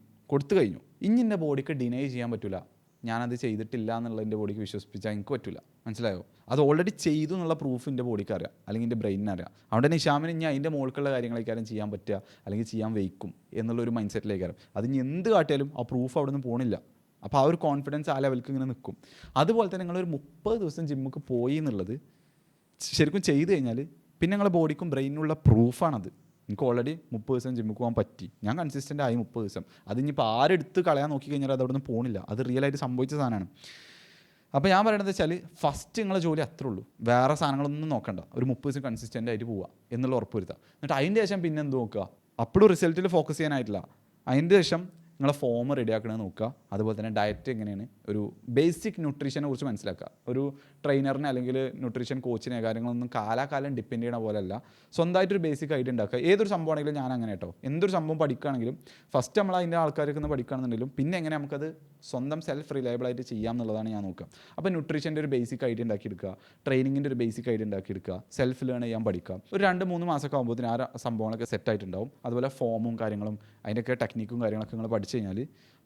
ഇനി എൻ്റെ ബോഡിക്ക് ഡിനൈ ചെയ്യാൻ പറ്റില്ല, ഞാനത് ചെയ്തിട്ടില്ല എന്നുള്ളത് എൻ്റെ ബോഡിക്ക് വിശ്വസിപ്പിച്ചാൽ എനിക്ക് പറ്റില്ല. മനസ്സിലായോ? അത് ഓൾറെഡി ചെയ്തു എന്നുള്ള പ്രൂഫ് എൻ്റെ ബോഡിക്ക് അറിയാം, അല്ലെങ്കിൽ എൻ്റെ ബ്രെയിനിന് അറിയാം. അവിടെ നിശാമിന് ഇനി അതിൻ്റെ മുകൾക്കുള്ള കാര്യങ്ങളേക്കാരും ചെയ്യാൻ പറ്റുക അല്ലെങ്കിൽ ചെയ്യാൻ വയ്ക്കും എന്നുള്ളൊരു മൈൻഡ് സെറ്റിലേക്കാരും. അത് ഇനി എന്ത് കാട്ടിയാലും ആ പ്രൂഫ് അവിടെ നിന്ന് പോകണില്ല. അപ്പോൾ ആ ഒരു കോൺഫിഡൻസ് ആ ലെവൽക്ക് ഇങ്ങനെ നിൽക്കും. അതുപോലെ തന്നെ നിങ്ങളൊരു 30 ദിവസം ജിമ്മിക്ക് പോയി എന്നുള്ളത് ശരിക്കും ചെയ്ത് കഴിഞ്ഞാൽ പിന്നെ നിങ്ങളുടെ ബോഡിക്കും ബ്രെയിനിനുള്ള പ്രൂഫാണത്. എനിക്ക് ഓൾറെഡി 30 ദിവസം ജിമ്മിക്ക് പോകാൻ പറ്റി, ഞാൻ കൺസിസ്റ്റൻ്റ് ആയി 30 ദിവസം. അതിനിപ്പോൾ ആരെടുത്ത് കളയാൻ നോക്കി കഴിഞ്ഞാൽ അത് അവിടെ നിന്ന് പോകണില്ല, അത് റിയലായിട്ട് സംഭവിച്ച സാധനമാണ്. അപ്പോൾ ഞാൻ പറയണത് വെച്ചാൽ ഫസ്റ്റ് നിങ്ങളെ ജോലി അത്രേ ഉള്ളൂ, വേറെ സാധനങ്ങളൊന്നും നോക്കണ്ട. ഒരു 30 ദിവസം കൺസിസ്റ്റൻ്റ് ആയിട്ട് പോവുക എന്നുള്ള ഉറപ്പ് വരുത്തുക. എന്നിട്ട് അതിൻ്റെ ശേഷം പിന്നെ എന്ത് നോക്കുക, അപ്പോഴും റിസൾട്ടിൽ ഫോക്കസ് ചെയ്യാനായിട്ടില്ല. അതിൻ്റെ ശേഷം നിങ്ങളെ ഫോം റെഡിയാക്കണമെന്ന് നോക്കുക. അതുപോലെ തന്നെ ഡയറ്റ് എങ്ങനെയാണ്, ഒരു ബേസിക് ന്യൂട്രീഷനെ കുറിച്ച് മനസ്സിലാക്കുക. ഒരു ട്രെയിനറിനെ അല്ലെങ്കിൽ ന്യൂട്രീഷൻ കോച്ചിനെ കാര്യങ്ങളൊന്നും കാലാകാലം ഡിപ്പെൻഡ് ചെയ്യണ പോലെയല്ല, സ്വന്തമായിട്ടൊരു ബേസിക് ഐഡിയ ഉണ്ടാക്കുക. ഏതൊരു സംഭവമാണെങ്കിലും ഞാൻ അങ്ങനെ കേട്ടോ, എന്തൊരു സംഭവം പഠിക്കുകയാണെങ്കിലും ഫസ്റ്റ് നമ്മൾ അതിൻ്റെ ആൾക്കാർക്ക് നിന്ന് പഠിക്കുകയാണെന്നുണ്ടെങ്കിലും പിന്നെ എങ്ങനെ നമുക്കത് സ്വന്തം സെൽഫ് റിലയബിളായിട്ട് ചെയ്യാം എന്നുള്ളതാണ് ഞാൻ നോക്കുക. അപ്പോൾ ന്യൂട്രീഷൻ്റെ ഒരു ബേസിക് ഐഡിയ ഉണ്ടാക്കിയെടുക്കുക, ട്രെയിനിങ്ങിൻ്റെ ഒരു ബേസിക് ഐഡിയ ഉണ്ടാക്കിയെടുക്കുക, സെൽഫ് ലേൺ ചെയ്യാൻ പഠിക്കുക. ഒരു 2-3 മാസമൊക്കെ ആകുമ്പോഴത്തേന് ആ സംഭവങ്ങളൊക്കെ സെറ്റായിട്ടുണ്ടാവും. അതുപോലെ ഫോമും കാര്യങ്ങളും അതിൻ്റെയൊക്കെ ടെക്നിക്കും കാര്യങ്ങളൊക്കെ നിങ്ങൾ പഠിച്ചു കഴിഞ്ഞാൽ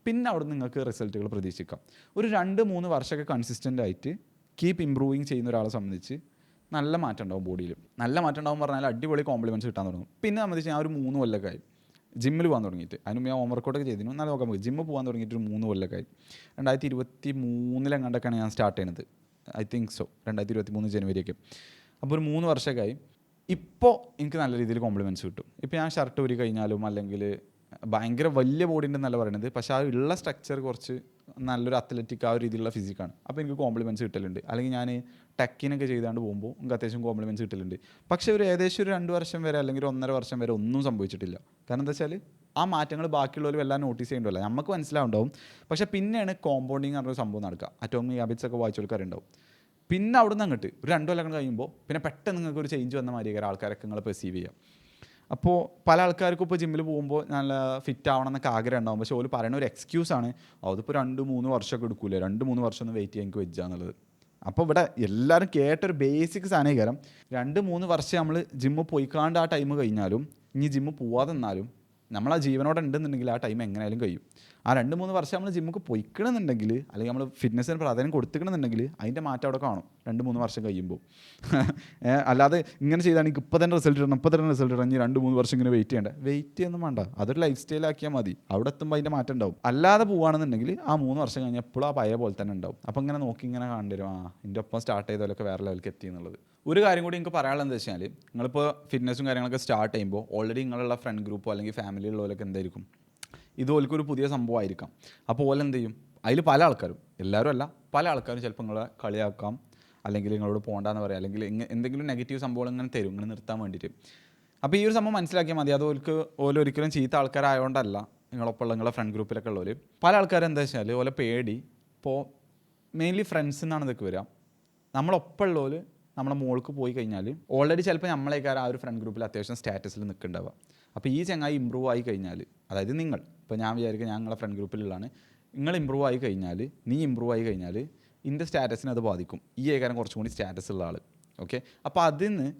പിന്നെ അവിടെ നിങ്ങൾക്ക് റിസൾട്ടുകൾ പ്രതീക്ഷിക്കാം. ഒരു 2-3 വർഷമൊക്കെ കൺസിസ്റ്റൻ്റ് ആയിട്ട് കീപ്പ് ഇമ്പ്രൂവിങ് ചെയ്യുന്ന ഒരാളെ സംബന്ധിച്ച് നല്ല മാറ്റം ഉണ്ടാവും ബോഡിയിൽ. നല്ല മാറ്റം ഉണ്ടാവും പറഞ്ഞാൽ അടിപൊളി കോംപ്ലിമെൻറ്റ്സ് കിട്ടാൻ തുടങ്ങും. പിന്നെ സംബന്ധിച്ച് ഞാൻ ഒരു 3 കൊല്ലമൊക്കെ ആയി ജിമ്മിൽ പോകാൻ തുടങ്ങിയിട്ട്. അതിന് ഞാൻ ഹോം വർക്കൗട്ടൊക്കെ ചെയ്തിരുന്നു, നല്ല നോക്കാൻ പോയി. ജിമ്മിൽ പോകാൻ തുടങ്ങിയിട്ട് ഒരു 3 കൊല്ലമൊക്കെ ആയി. 2023 ഞാൻ സ്റ്റാർട്ട് ചെയ്യുന്നത്, ഐ തിങ്ക് സോ 2023 ജനുവരിയൊക്കെ. അപ്പോൾ ഒരു 3 വർഷമൊക്കെ ആയി. ഇപ്പോൾ എനിക്ക് നല്ല രീതിയിൽ കോംപ്ലിമെൻറ്റ്സ് കിട്ടും. ഇപ്പോൾ ഞാൻ ഷർട്ട് ഊരി കഴിഞ്ഞാലും അല്ലെങ്കിൽ ഭയങ്കര വലിയ ബോഡീൻ്റെ എന്നല്ല പറയുന്നത്, പക്ഷേ ആ ഉള്ള സ്ട്രക്ചർ കുറച്ച് നല്ലൊരു അത്ലറ്റിക് ആ ഒരു രീതിയിലുള്ള ഫിസിക്കാണ്. അപ്പോൾ എനിക്ക് കോംപ്ലിമെൻറ്റ്സ് കിട്ടലുണ്ട്. അല്ലെങ്കിൽ ഞാൻ ടെക്കിനൊക്കെ ചെയ്താണ്ട് പോകുമ്പോൾ എനിക്ക് അത്യാവശ്യം കോംപ്ലിമെൻറ്റ്സ് കിട്ടലുണ്ട്. പക്ഷേ ഒരു ഏകദേശം ഒരു 2 വർഷം വരെ അല്ലെങ്കിൽ 1.5 വർഷം വരെ ഒന്നും സംഭവിച്ചിട്ടില്ല. കാരണം എന്താ വെച്ചാൽ ആ മാറ്റങ്ങൾ ബാക്കിയുള്ളവർ എല്ലാം നോട്ടീസ് ചെയ്യേണ്ടല്ലോ, നമുക്ക് മനസ്സിലാവുണ്ടാവും. പക്ഷേ പിന്നെയാണ് കോമ്പൗണ്ടിങ് പറഞ്ഞൊരു സംഭവം നടക്കുക. അറ്റോമിക് ഹാബിറ്റ്സ് ഒക്കെ വായിച്ച ആൾക്കാരുണ്ടാവും. പിന്നെ അവിടെ നിന്ന് അങ്ങോട്ട് ഒരു 2 കൊല്ലം കഴിയുമ്പോൾ പിന്നെ പെട്ടെന്ന് നിങ്ങൾക്ക് ഒരു ചേഞ്ച് വന്ന മാതിരി ആൾക്കാരൊക്കെ നിങ്ങൾ പെർസീവ് ചെയ്യുക. അപ്പോൾ പല ആൾക്കാർക്കും ഇപ്പോൾ ജിമ്മിൽ പോകുമ്പോൾ നല്ല ഫിറ്റ് ആവണം എന്നൊക്കെ ആഗ്രഹം ഉണ്ടാവും. പക്ഷേ ഓല് പറയുന്ന ഒരു എക്സ്ക്യൂസാണ്, അതിപ്പോൾ 2-3 വർഷമൊക്കെ എടുക്കൂലേ, 2-3 വർഷം ഒന്ന് വെയിറ്റ് ചെയ്യാൻ എനിക്ക് വെച്ചാന്നുള്ളത്. അപ്പോൾ ഇവിടെ എല്ലാവരും കേട്ടൊരു ബേസിക് സാധനീകരം, 2-3 വർഷം നമ്മൾ ജിമ്മ് പോയിക്കാണ്ട് ആ ടൈം കഴിഞ്ഞാലും ഇനി ജിമ്മ് പോവാതെ നിന്നാലും നമ്മൾ ആ ജീവനോടെ ഉണ്ടെന്നുണ്ടെങ്കിൽ ആ ടൈം എങ്ങനെയായാലും കഴിയും. ആ 2-3 വർഷം നമ്മൾ ജിമ്മുക്ക് പൊയ്ക്കണമെന്നുണ്ടെങ്കിൽ, അല്ലെങ്കിൽ നമ്മൾ ഫിറ്റ്നസ്സിന് പ്രാധാന്യം കൊടുത്തിക്കണമെന്നുണ്ടെങ്കിൽ അതിൻ്റെ മാറ്റം അവിടെ കാണും 2-3 വർഷം കഴിയുമ്പോൾ. അല്ലാതെ ഇങ്ങനെ ചെയ്താൽ എനിക്ക് ഇപ്പോൾ തന്നെ റിസൾട്ട് ഇടണം ഇനി 2-3 വർഷം ഇങ്ങനെ വെയിറ്റ് ചെയ്യൊന്നും വേണ്ട. അതൊരു ലൈഫ് സ്റ്റൈലാക്കിയാൽ മതി. അവിടെ എത്തുമ്പോൾ അതിൻ്റെ മാറ്റം ഉണ്ടാവും. അല്ലാതെ പോവുകയാണെന്നുണ്ടെങ്കിൽ ആ 3 വർഷം കഴിഞ്ഞാൽ എപ്പോഴും ആ പഴയ പോലെ തന്നെ ഉണ്ടാവും. അപ്പോൾ ഇങ്ങനെ നോക്കി ഇങ്ങനെ കാണേണ്ടി വരും, എൻ്റെ ഒപ്പം സ്റ്റാർട്ട് ചെയ്തവരൊക്കെ വേറെ ലെവലിലേക്ക് എത്തി എന്നുള്ളത്. ഒരു കാര്യം കൂടി എനിക്ക് പറയാനുള്ളത് എന്താ വെച്ചാൽ, നിങ്ങളിപ്പോൾ ഫിറ്റ്നസ്സും കാര്യങ്ങളൊക്കെ സ്റ്റാർട്ട് ചെയ്യുമ്പോൾ ഓൾറെഡി നിങ്ങളുള്ള ഫ്രണ്ട് ഗ്രൂപ്പോ അല്ലെങ്കിൽ ഫാമിലിയുള്ളവരൊക്കെ എന്തായിരിക്കും, ഇത് ഓൽക്കൊരു പുതിയ സംഭവമായിരിക്കാം. അപ്പോൾ ഓല എന്ത് ചെയ്യും, അതിൽ പല ആൾക്കാരും, എല്ലാവരും അല്ല, പല ആൾക്കാരും ചിലപ്പോൾ നിങ്ങളെ കളിയാക്കാം, അല്ലെങ്കിൽ നിങ്ങളോട് പോകണ്ടെന്ന് പറയാം, അല്ലെങ്കിൽ എന്തെങ്കിലും നെഗറ്റീവ് സംഭവങ്ങൾ ഇങ്ങനെ തരും ഇങ്ങനെ നിർത്താൻ വേണ്ടിയിട്ട്. അപ്പോൾ ഈ ഒരു സംഭവം മനസ്സിലാക്കിയാൽ മതി. അത് ഓലൊരിക്കലും ചീത്ത ആൾക്കാരായതുകൊണ്ടല്ല. നിങ്ങളൊപ്പമുള്ള നിങ്ങളുടെ ഫ്രണ്ട് ഗ്രൂപ്പിലൊക്കെ ഉള്ളവർ പല ആൾക്കാരും എന്താ വെച്ചാൽ ഓല പേടി, ഇപ്പോൾ മെയിൻലി ഫ്രണ്ട്സിൽ നിന്നാണ് ഇതൊക്കെ വരിക. നമ്മളൊപ്പമുള്ളവർ നമ്മളെ മോൾക്ക് പോയി കഴിഞ്ഞാൽ ഓൾറെഡി ചിലപ്പോൾ നമ്മളേക്കാരും ആ ഒരു ഫ്രണ്ട് ഗ്രൂപ്പിൽ അത്യാവശ്യം സ്റ്റാറ്റസിൽ നിൽക്കുന്നുണ്ടാവുക. അപ്പോൾ ഈ ചങ്ങായി ഇമ്പ്രൂവ് ആയി കഴിഞ്ഞാൽ, അതായത് നിങ്ങൾ, ഇപ്പോൾ ഞാൻ വിചാരിക്കുക ഞാൻ നിങ്ങളെ ഫ്രണ്ട് ഗ്രൂപ്പിലുള്ളതാണ്, നിങ്ങൾ ഇമ്പ്രൂവ് ആയി കഴിഞ്ഞാൽ, നീ ഇമ്പ്രൂവ് ആയി കഴിഞ്ഞാൽ ഇൻ്റെ സ്റ്റാറ്റസിന് അത് ബാധിക്കും. ഈ ഏകാരം കുറച്ചും കൂടി സ്റ്റാറ്റസ് ഉള്ള ആൾ. ഓക്കെ, അപ്പോൾ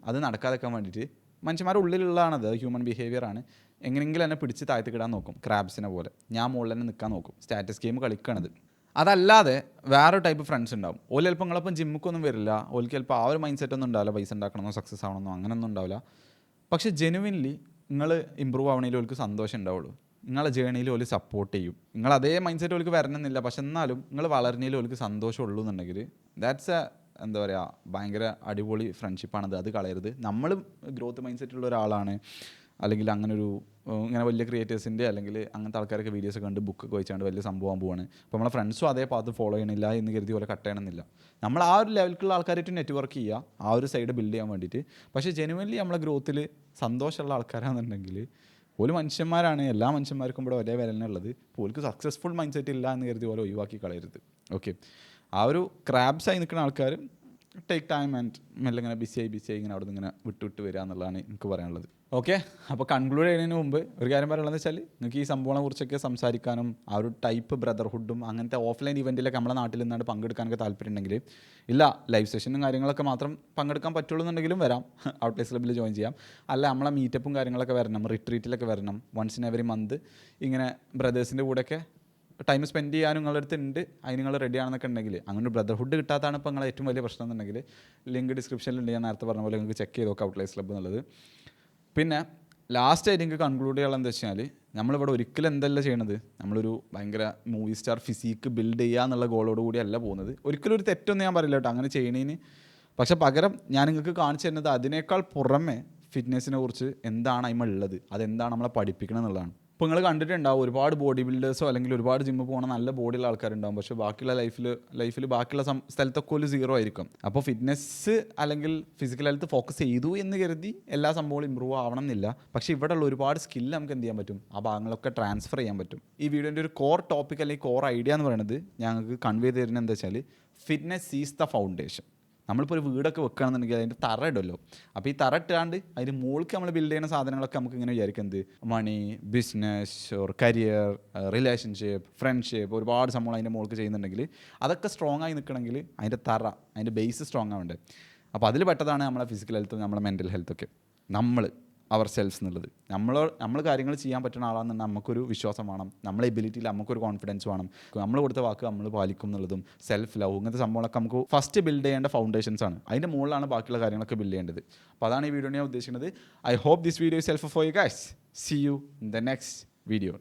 അത് നടക്കാതെക്കാൻ വേണ്ടിയിട്ട് മനുഷ്യന്മാരുടെ ഉള്ളിലുള്ളതാണത്, ഹ്യൂമൻ ബിഹേവിയർ ആണ്. എങ്ങനെയെങ്കിലും എന്നെ പിടിച്ച് താഴ്ത്തിക്കിടാൻ നോക്കും, ക്രാബ്സിനെ പോലെ. ഞാൻ മുകളിൽ തന്നെ നിൽക്കാൻ നോക്കും, സ്റ്റാറ്റസ് ഗെയിം കളിക്കണത്. അതല്ലാതെ വേറൊരു ടൈപ്പ് ഫ്രണ്ട്സ് ഉണ്ടാവും. ഓല് ചിലപ്പോൾ നിങ്ങളപ്പം ജിമ്മിക്കൊന്നും വരില്ല, ഓൽക്ക് ചിലപ്പോൾ ആ ഒരു മൈൻഡ് സെറ്റ് ഒന്നും ഉണ്ടാവില്ല, പൈസ ഉണ്ടാക്കണമെന്നോ സക്സസ് ആവണമെന്നോ അങ്ങനെയൊന്നും ഉണ്ടാവില്ല. പക്ഷേ ജെനുവിൻലി നിങ്ങൾ ഇമ്പ്രൂവ് ആവണേലും ഓൽക്ക് സന്തോഷം ഉണ്ടാവുള്ളൂ. നിങ്ങളെ ജേണിയിൽ ഓല് സപ്പോർട്ട് ചെയ്യും. നിങ്ങൾ അതേ മൈൻഡ് സെറ്റ് ഓൽക്ക് വരണമെന്നില്ല, പക്ഷെ എന്നാലും നിങ്ങൾ വളർന്നതിൽ ഓൽക്ക് സന്തോഷമുള്ളൂ എന്നുണ്ടെങ്കിൽ ദാറ്റ്സ് എന്താ പറയുക, ഭയങ്കര അടിപൊളി ഫ്രണ്ട്ഷിപ്പാണത്. അത് കളയരുത്. നമ്മൾ ഗ്രോത്ത് മൈൻഡ് സെറ്റുള്ള ഒരാളാണ്, അല്ലെങ്കിൽ ഇങ്ങനെ വലിയ ക്രിയേറ്റേഴ്സിൻ്റെ അല്ലെങ്കിൽ അങ്ങനത്തെ ആൾക്കാരൊക്കെ വീഡിയോസ് കണ്ട് ബുക്കൊക്കെ വായിച്ചാണ്ട് വലിയ സംഭവം പോവാണ്. അപ്പോൾ നമ്മളെ ഫ്രണ്ട്സും അതേ പാത്ത് ഫോളോ ചെയ്യണില്ല എന്ന് കരുതി പോലെ കട്ട് ചെയ്യണമെന്നില്ല. നമ്മൾ ആ ഒരു ലെവലിലുള്ള ആൾക്കാരായിട്ട് നെറ്റ്വർക്ക് ചെയ്യുക, ആ ഒരു സൈഡ് ബിൽഡ് ചെയ്യാൻ വേണ്ടിയിട്ട്. പക്ഷേ ജെനുവൻലി നമ്മളെ ഗ്രോത്തിൽ സന്തോഷമുള്ള ആൾക്കാരാണെന്നുണ്ടെങ്കിൽ ഓല് മനുഷ്യന്മാരാണ്, എല്ലാ മനുഷ്യന്മാർക്കും ഇവിടെ ഒരേ വിലനുള്ളത്. അപ്പോൾ ഓൽക്ക് സക്സസ്ഫുൾ മൈൻഡ് സെറ്റ് ഇല്ല എന്ന് കരുതി പോലെ ഒഴിവാക്കി കളയരുത്. ഓക്കെ, ആ ഒരു ക്രാബ്സായി നിൽക്കുന്ന ആൾക്കാർ ടേക്ക് ടൈം ആൻഡ് മെല്ലെ ഇങ്ങനെ ബിസിയായി ഇങ്ങനെ അവിടെ നിന്ന് ഇങ്ങനെ വിട്ട് വരിക എന്നുള്ളതാണ് എനിക്ക് പറയാനുള്ളത്. ഓക്കെ, അപ്പോൾ കൺക്ലൂഡ് ചെയ്യുന്നതിന് മുമ്പ് ഒരു കാര്യം പറയുന്നത് വെച്ചാൽ, നിങ്ങൾക്ക് ഈ സംഭവങ്ങളെ കുറിച്ചൊക്കെ സംസാരിക്കാനും ആ ഒരു ടൈപ്പ് ബ്രദർഹുഡും അങ്ങനത്തെ ഓഫ്ലൈൻ ഇവൻറ്റിലൊക്കെ നമ്മളെ നാട്ടിൽ നിന്നാണ് പങ്കെടുക്കാനൊക്കെ താല്പര്യം ഉണ്ടെങ്കിൽ, ഇല്ല ലൈവ് സെഷനും കാര്യങ്ങളൊക്കെ മാത്രം പങ്കെടുക്കാൻ പറ്റുള്ളൂ എന്നുണ്ടെങ്കിലും വരാം, ഔട്ട്ലേസ് ക്ലബ്ബിൽ ജോയിൻ ചെയ്യാം. അല്ല നമ്മളെ മീറ്റപ്പും കാര്യങ്ങളൊക്കെ വരണം, റിട്രീറ്റിലൊക്കെ വരണം, വൺസ് ഇൻ എവറി മന്ത് ഇങ്ങനെ ബ്രദേഴ്സിൻ്റെ കൂടെയൊക്കെ ടൈം സ്പെൻഡ് ചെയ്യാനും നിങ്ങളുടെ അടുത്ത് ഉണ്ട്, അതിന് നിങ്ങൾ റെഡി ആണെന്നൊക്കെ ഉണ്ടെങ്കിൽ, അങ്ങനെ ഒരു ബ്രദർഹുഡ് കിട്ടാത്തതാണ് ഇപ്പോൾ നിങ്ങളെ ഏറ്റവും വലിയ പ്രശ്നം എന്നുണ്ടെങ്കിൽ, ലിങ്ക് ഡിസ്ക്രിപ്ഷനിലുണ്ട്. ഞാൻ നേരത്തെ പറഞ്ഞ പോലെ നിങ്ങൾക്ക് ചെക്ക് ചെയ്ത് നോക്കാം ഔട്ട്ലേസ് ക്ലബ്ബ് എന്നുള്ളത്. പിന്നെ ലാസ്റ്റായിട്ട് എനിക്ക് കൺക്ലൂഡ് ചെയ്യാനുള്ള എന്താ വെച്ചാൽ, നമ്മളിവിടെ ഒരിക്കലും എന്തല്ല ചെയ്യണത്, നമ്മളൊരു ഭയങ്കര മൂവി സ്റ്റാർ ഫിസിക്ക് ബിൽഡ് ചെയ്യുക എന്നുള്ള ഗോളോട് കൂടി അല്ല പോകുന്നത്. ഒരിക്കലും ഒരു തെറ്റൊന്നും ഞാൻ പറയില്ല കേട്ടോ അങ്ങനെ ചെയ്യണേന്. പക്ഷെ പകരം ഞാൻ നിങ്ങൾക്ക് കാണിച്ചു തരുന്നത് അതിനേക്കാൾ പുറമെ ഫിറ്റ്നസ്സിനെ കുറിച്ച് എന്താണ് അതിമ ഉള്ളത്, അതെന്താണ് നമ്മളെ പഠിപ്പിക്കണം എന്നുള്ളതാണ്. ഇപ്പോൾ നിങ്ങൾ കണ്ടിട്ടുണ്ടാവും ഒരുപാട് ബോഡി ബിൽഡേഴ്സോ അല്ലെങ്കിൽ ഒരുപാട് ജിമ്മിൽ പോകുന്ന നല്ല ബോഡിയുള്ള ആൾക്കാരുണ്ടാവും, പക്ഷേ ബാക്കിയുള്ള ലൈഫിൽ ബാക്കിയുള്ള സ്ഥലത്തൊക്കെ ഒരു സീറോ ആയിരിക്കും. അപ്പോൾ ഫിറ്റ്നസ് അല്ലെങ്കിൽ ഫിസിക്കൽ ഹെൽത്ത് ഫോക്കസ് ചെയ്തു എന്ന് കരുതി എല്ലാ സംഭവങ്ങളും ഇമ്പ്രൂവ് ആവണം എന്നില്ല. പക്ഷേ ഇവിടെയുള്ള ഒരുപാട് സ്കില്ല് നമുക്ക് എന്ത് ചെയ്യാൻ പറ്റും, ആ ഭാഗങ്ങളൊക്കെ ട്രാൻസ്ഫർ ചെയ്യാൻ പറ്റും. ഈ വീഡിയോൻ്റെ ഒരു കോർ ടോപ്പിക് അല്ലെങ്കിൽ കോർ ഐഡിയ എന്ന് പറയുന്നത് ഞങ്ങൾക്ക് കൺവേ തരുന്നത് എന്താ വെച്ചാൽ, ഫിറ്റ്നസ് ഈസ് ദ ഫൗണ്ടേഷൻ. നമ്മളിപ്പോൾ ഒരു വീടൊക്കെ വെക്കുകയാണെന്നുണ്ടെങ്കിൽ അതിൻ്റെ തറ ഇടുമല്ലോ. അപ്പോൾ ഈ തറ ഇട്ടാണ്ട് അതിന് മുകൾക്ക് നമ്മൾ ബിൽഡ് ചെയ്യുന്ന സാധനങ്ങളൊക്കെ നമുക്ക് ഇങ്ങനെ വിചാരിക്കുന്നത് money, business or career, relationship, friendship, ഒരുപാട് സംഭവങ്ങൾ അതിൻ്റെ മുകൾക്ക് ചെയ്യുന്നുണ്ടെങ്കിൽ അതൊക്കെ സ്ട്രോങ് ആയി നിൽക്കണമെങ്കിൽ അതിൻ്റെ തറ, അതിൻ്റെ ബേസ് സ്ട്രോങ് ആവേണ്ടത്. അപ്പോൾ അതിൽ പെട്ടതാണ് നമ്മളെ ഫിസിക്കൽ ഹെൽത്തും നമ്മളെ മെൻ്റൽ ഹെൽത്തൊക്കെ. നമ്മൾ അവർ സെൽഫ് എന്നുള്ളത്, നമ്മൾ കാര്യങ്ങൾ ചെയ്യാൻ പറ്റുന്ന ആളാണെന്നുണ്ടെങ്കിൽ നമുക്കൊരു വിശ്വാസം വേണം, നമ്മളെ എബിലിറ്റിയിൽ നമുക്കൊരു കോൺഫിഡൻസ് വേണം, നമ്മൾ കൊടുത്ത വാക്ക് നമ്മൾ പാലിക്കും എന്നുള്ളതും, സെൽഫ് ലവ്, ഇങ്ങനത്തെ സംഭവങ്ങളൊക്കെ നമുക്ക് ഫസ്റ്റ് ബിൽഡ് ചെയ്യേണ്ട ഫൗണ്ടേഷൻസ് ആണ്. അതിൻ്റെ മുകളിലാണ് ബാക്കിയുള്ള കാര്യങ്ങളൊക്കെ ബിൽഡ് ചെയ്യേണ്ടത്. അപ്പോൾ അതാണ് ഈ വീഡിയോ ഞാൻ ഉദ്ദേശിക്കുന്നത്. I hope this video is helpful for you guys. See you in the next video.